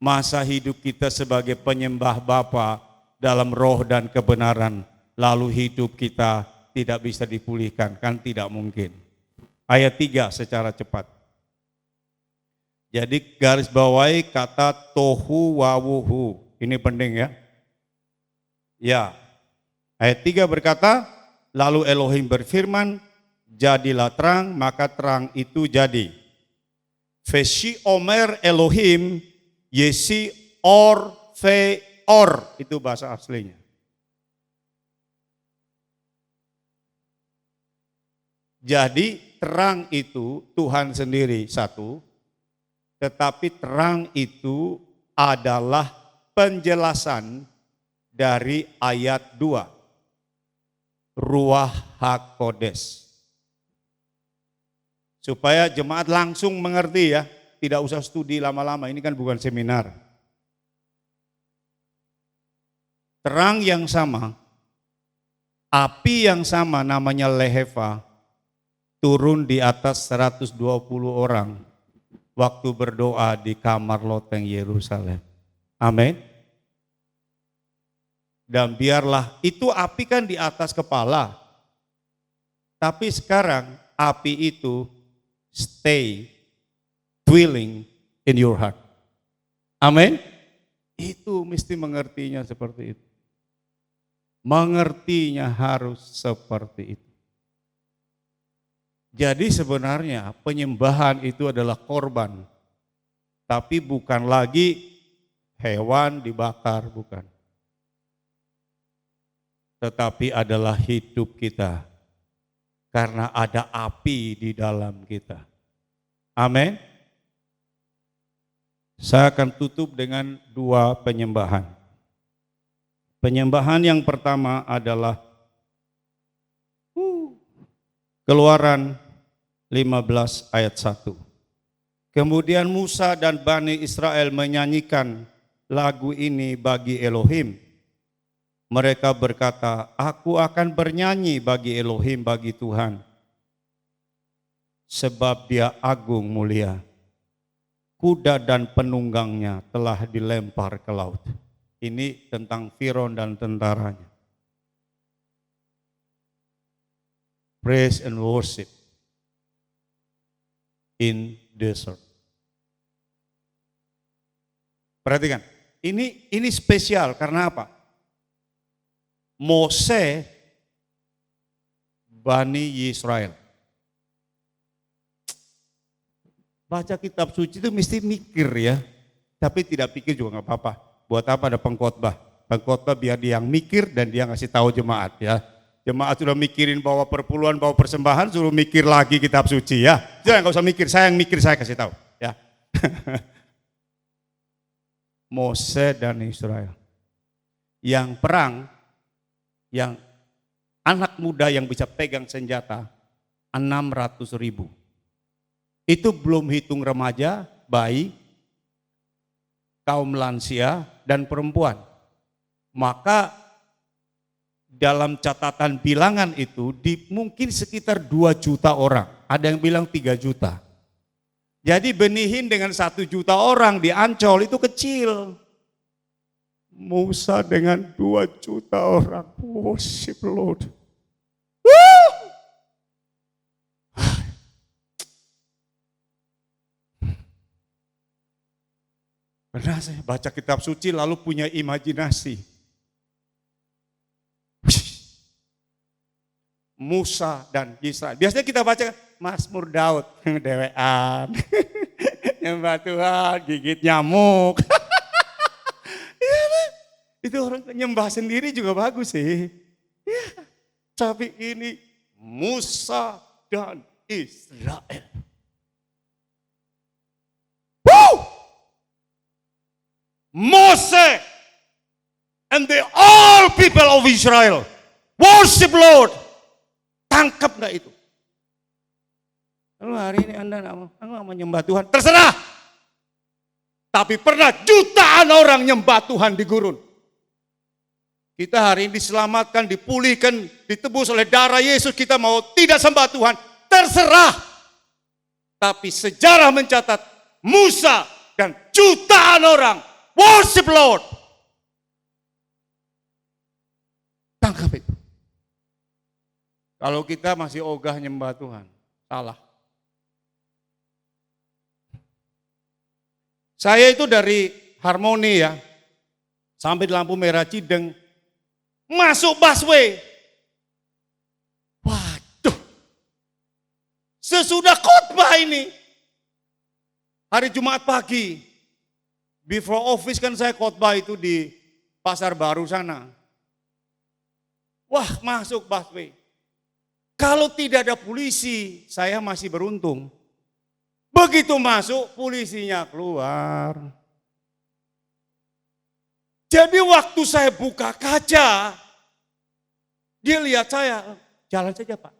Masa hidup kita sebagai penyembah Bapa dalam roh dan kebenaran, lalu hidup kita tidak bisa dipulihkan, kan tidak mungkin. Ayat 3 secara cepat. Jadi garis bawahi kata tohu wawuhu. Ini penting ya. Ya. Ayat 3 berkata, lalu Elohim berfirman, jadilah terang, maka terang itu jadi. Veshi omer Elohim, yesi or ve or. Itu bahasa aslinya. Jadi terang itu Tuhan sendiri satu, tetapi terang itu adalah penjelasan dari ayat 2. Ruach HaKodes. Supaya jemaat langsung mengerti ya, tidak usah studi lama-lama, ini kan bukan seminar. Terang yang sama, api yang sama namanya Leheva, turun di atas 120 orang waktu berdoa di kamar loteng Yerusalem. Amin. Dan biarlah, itu api kan di atas kepala. Tapi sekarang api itu stay dwelling in your heart. Amin. Itu mesti mengertinya seperti itu. Mengertinya harus seperti itu. Jadi sebenarnya penyembahan itu adalah korban. Tapi bukan lagi hewan dibakar, bukan. Tetapi adalah hidup kita. Karena ada api di dalam kita. Amin. Saya akan tutup dengan 2 penyembahan. Penyembahan yang pertama adalah Keluaran 15 ayat 1. Kemudian Musa dan Bani Israel menyanyikan lagu ini bagi Elohim. Mereka berkata, aku akan bernyanyi bagi Elohim, bagi Tuhan. Sebab dia agung mulia. Kuda dan penunggangnya telah dilempar ke laut. Ini tentang Firaun dan tentaranya. Praise and worship in desert. Perhatikan, ini spesial karena apa? Mose, Bani Israel. Baca kitab suci itu mesti mikir ya, tapi tidak pikir juga nggak apa-apa. Buat apa ada pengkhotbah? Pengkhotbah biar dia yang mikir dan dia ngasih tahu jemaat ya. Jemaat sudah mikirin bawa perpuluhan, bawa persembahan, suruh mikir lagi kitab suci ya. Jangan nggak usah mikir, saya yang mikir, saya kasih tahu ya. Mose dan Israel yang perang, yang anak muda yang bisa pegang senjata 600.000. Itu belum hitung remaja, bayi. kaum lansia, dan perempuan. Maka dalam catatan bilangan itu mungkin sekitar 2 juta orang. Ada yang bilang 3 juta. Jadi benihin dengan 1 juta orang di Ancol itu kecil. Musa dengan 2 juta orang. Worship Lord. Woo! Pernah saya baca kitab suci lalu punya imajinasi. Musa dan Israel. Biasanya kita baca Mazmur Daud, dewean, nyembah Tuhan, gigit nyamuk. Itu orang nyembah sendiri juga bagus sih. Ya, tapi ini Musa dan Israel. Moses and the all people of Israel worship Lord. Tangkap nggak itu? Lalu hari ini Anda nggak mau nyembah Tuhan, terserah. Tapi pernah jutaan orang nyembah Tuhan di gurun. Kita hari ini diselamatkan, dipulihkan, ditebus oleh darah Yesus. Kita mau tidak sembah Tuhan, terserah. Tapi sejarah mencatat Musa dan jutaan orang worship Lord. Tangkap itu. Kalau kita masih ogah nyembah Tuhan, salah. Saya itu dari Harmoni ya, sampai di lampu merah Cideng, masuk busway. Waduh, sesudah khotbah ini, hari Jumat pagi, before office kan saya khotbah itu di Pasar Baru sana. Wah, masuk busway. Kalau tidak ada polisi, saya masih beruntung. Begitu masuk, polisinya keluar. Jadi waktu saya buka kaca, dia lihat saya, jalan saja Pak.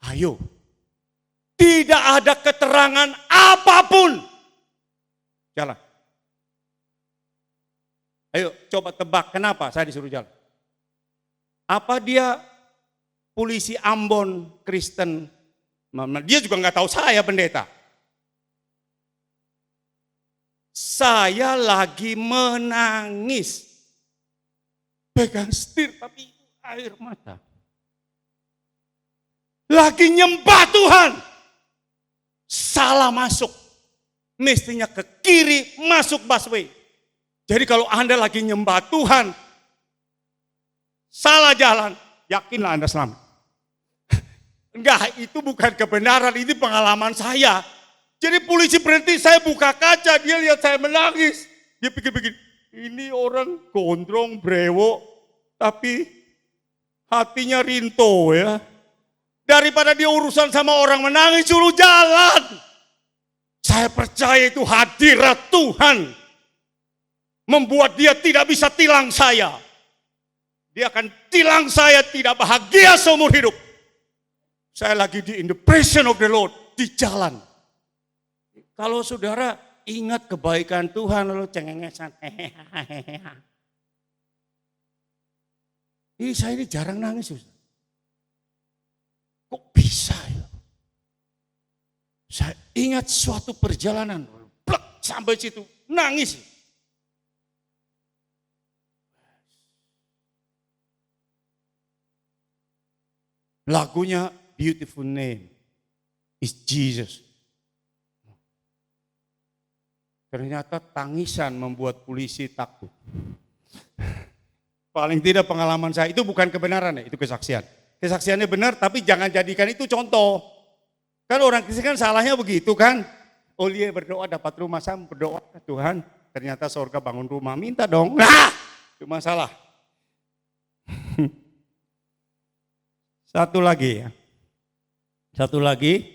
Ayo, tidak ada keterangan apapun. Jalan. Ayo coba tebak kenapa saya disuruh jalan. Apa dia polisi Ambon Kristen? Dia juga nggak tahu saya pendeta. Saya lagi menangis. Pegang setir tapi air mata. Lagi nyembah Tuhan. Salah masuk. Mestinya ke kiri masuk busway. Jadi kalau Anda lagi nyembah Tuhan, salah jalan, yakinlah Anda selamat. Enggak, itu bukan kebenaran, ini pengalaman saya. Jadi polisi berhenti, saya buka kaca, dia lihat saya menangis. Dia pikir-pikir, ini orang gondrong, brewok, tapi hatinya rinto ya. Daripada dia urusan sama orang menangis, suruh jalan. Saya percaya itu hadirat Tuhan. Membuat dia tidak bisa tilang saya. Dia akan tilang saya tidak bahagia seumur hidup. Saya lagi in the presence of the Lord, di jalan. Kalau saudara ingat kebaikan Tuhan, lalu cengengesan. Saya ini jarang nangis. Kok bisa ya? Saya ingat suatu perjalanan, plek, sampai situ, nangis. Lagunya Beautiful Name is Jesus. Ternyata tangisan membuat polisi takut. Paling tidak pengalaman saya, itu bukan kebenaran ya, itu kesaksian. Kesaksiannya benar tapi jangan jadikan itu contoh. Kan orang Kristen kan salahnya begitu kan. Oh dia berdoa dapat rumah, saya berdoa Tuhan ternyata surga bangun rumah, minta dong. Nah, itu masalah. Satu lagi ya. Satu lagi,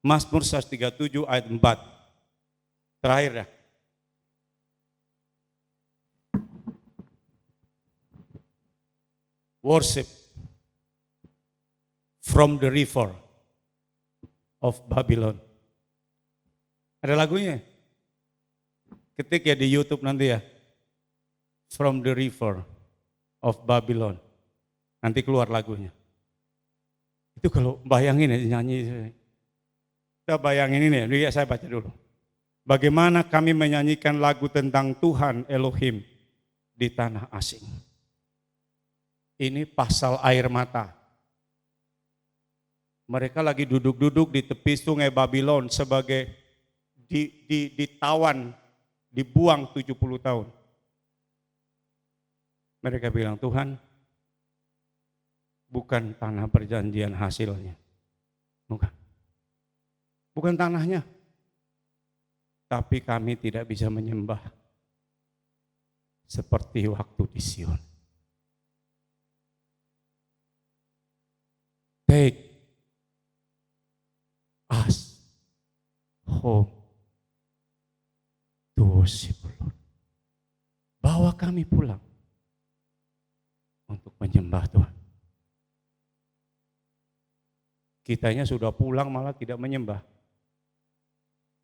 Mazmur 137 ayat 4. Terakhir ya. Worship from the river of Babylon. Ada lagunya? Ketik ya di YouTube nanti ya. From the River of Babylon. Nanti keluar lagunya. Itu kalau bayangin ya nyanyi. Kita bayangin ini ya, saya baca dulu. Bagaimana kami menyanyikan lagu tentang Tuhan Elohim di tanah asing. Ini pasal air mata. Mereka lagi duduk-duduk di tepi sungai Babylon sebagai ditawan, dibuang 70 tahun. Mereka bilang, Tuhan, bukan tanah perjanjian hasilnya. Bukan tanahnya. Tapi kami tidak bisa menyembah seperti waktu di Sion. Take us home to worship Lord. Bawa kami pulang untuk menyembah Tuhan. Kitanya sudah pulang malah tidak menyembah.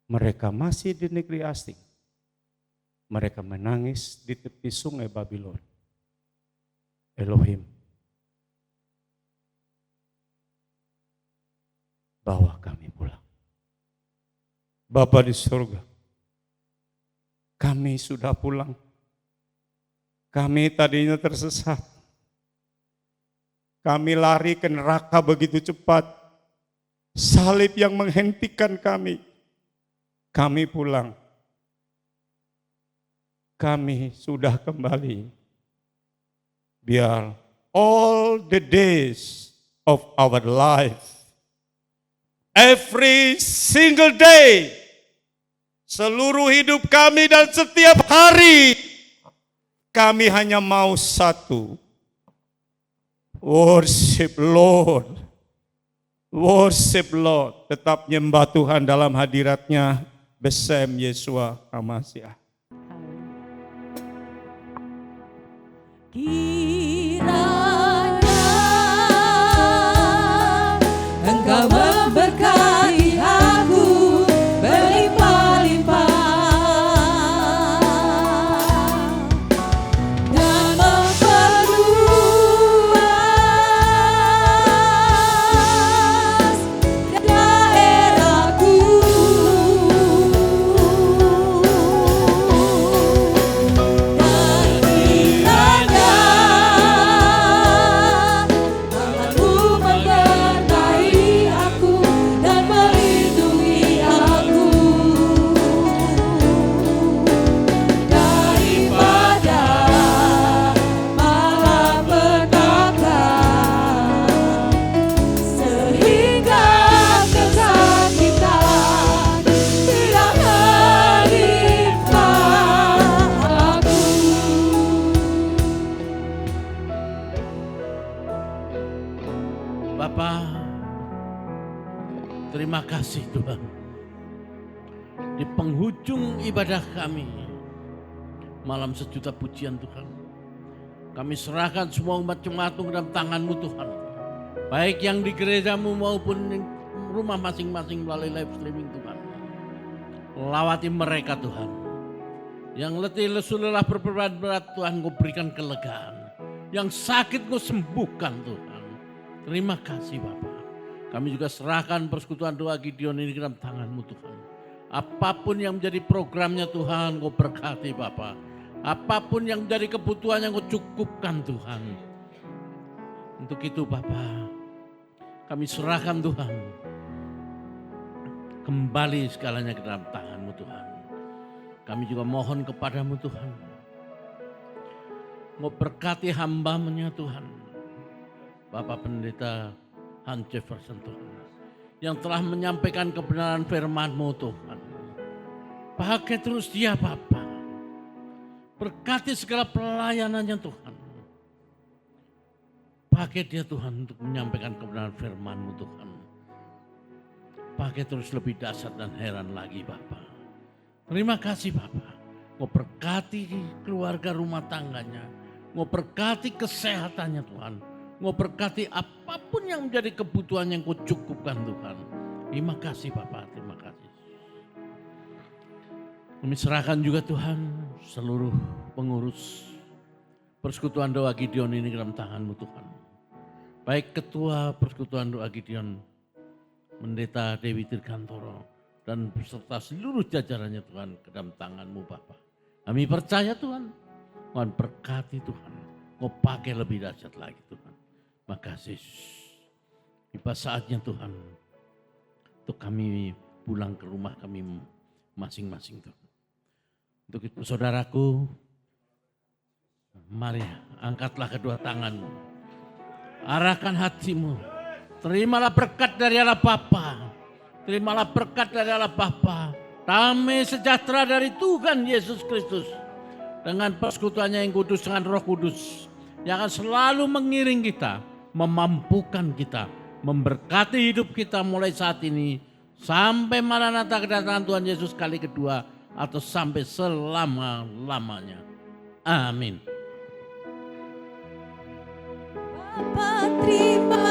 Mereka masih di negeri asing. Mereka menangis di tepi sungai Babylon. Elohim, bawa kami pulang. Bapa di surga, kami sudah pulang. Kami tadinya tersesat. Kami lari ke neraka begitu cepat. Salib yang menghentikan kami. Kami pulang. Kami sudah kembali. Biar all the days of our life, every single day, seluruh hidup kami dan setiap hari, kami hanya mau satu. Worship Lord. Worship Lord. Tetap nyembah Tuhan dalam hadiratnya. Besem Yesua Hamasiah. Kiranya Engkau memberkati aku berlimpah-limpah dan memperluas daerahku. Dan kiranya tanganmu menyertai aku dan melindungi aku daripada malapetaka, sehingga kesakitan tidak menimpa aku. Bapa, terima kasih Tuhan. Di penghujung ibadah kami, malam sejuta pujian Tuhan, kami serahkan semua umat jemaat-Mu dalam tangan-Mu Tuhan. Baik yang di gerejamu maupun di rumah masing-masing melalui live streaming Tuhan. Lawati mereka Tuhan. Yang letih lesu lelah berberat Tuhan, Kau berikan kelegaan. Yang sakit Kau sembuhkan Tuhan. Terima kasih Bapa. Kami juga serahkan persekutuan doa Gideon ini ke dalam tangan-Mu Tuhan. Apapun yang menjadi programnya Tuhan, Kau berkati Bapa. Apapun yang menjadi kebutuhan yang Kau cukupkan Tuhan. Untuk itu Bapa, kami serahkan Tuhan. Kembali segalanya ke dalam tangan-Mu Tuhan. Kami juga mohon kepada-Mu Tuhan. Kau berkati hamba-Mu Tuhan. Bapak Pendeta Hans Jefferson Tuhan, yang telah menyampaikan kebenaran firman-Mu Tuhan. Pakai terus dia Bapa. Berkati segala pelayanannya Tuhan. Pakai dia Tuhan untuk menyampaikan kebenaran firman-Mu Tuhan. Pakai terus lebih dahsyat dan heran lagi Bapa. Terima kasih Bapa. Kau berkati keluarga rumah tangganya. Kau berkati kesehatannya Tuhan. Mau berkati apapun yang menjadi kebutuhan yang Kau cukupkan Tuhan. Terima kasih Bapak, terima kasih. Kami serahkan juga Tuhan seluruh pengurus Persekutuan Doa Gideon ini dalam tangan-Mu Tuhan. Baik Ketua Persekutuan Doa Gideon, Pendeta Dewi Tirgantoro, dan beserta seluruh jajarannya Tuhan ke dalam tangan-Mu Bapa. Kami percaya Tuhan, Tuhan berkati Tuhan. Kau pakai lebih dahsyat lagi Tuhan. Makasih Yesus. Tiba saatnya Tuhan untuk kami pulang ke rumah kami masing-masing Tuhan. Untuk itu saudaraku, mari angkatlah kedua tanganmu. Arahkan hatimu. Terimalah berkat dari Allah Bapa. Terimalah berkat dari Allah Bapa. Damai sejahtera dari Tuhan Yesus Kristus. Dengan persekutuannya yang kudus dengan Roh Kudus. Yang akan selalu mengiring kita. Memampukan kita. Memberkati hidup kita mulai saat ini. Sampai Maranatha kedatangan Tuhan Yesus kali kedua. Atau sampai selama-lamanya. Amin. Bapa terima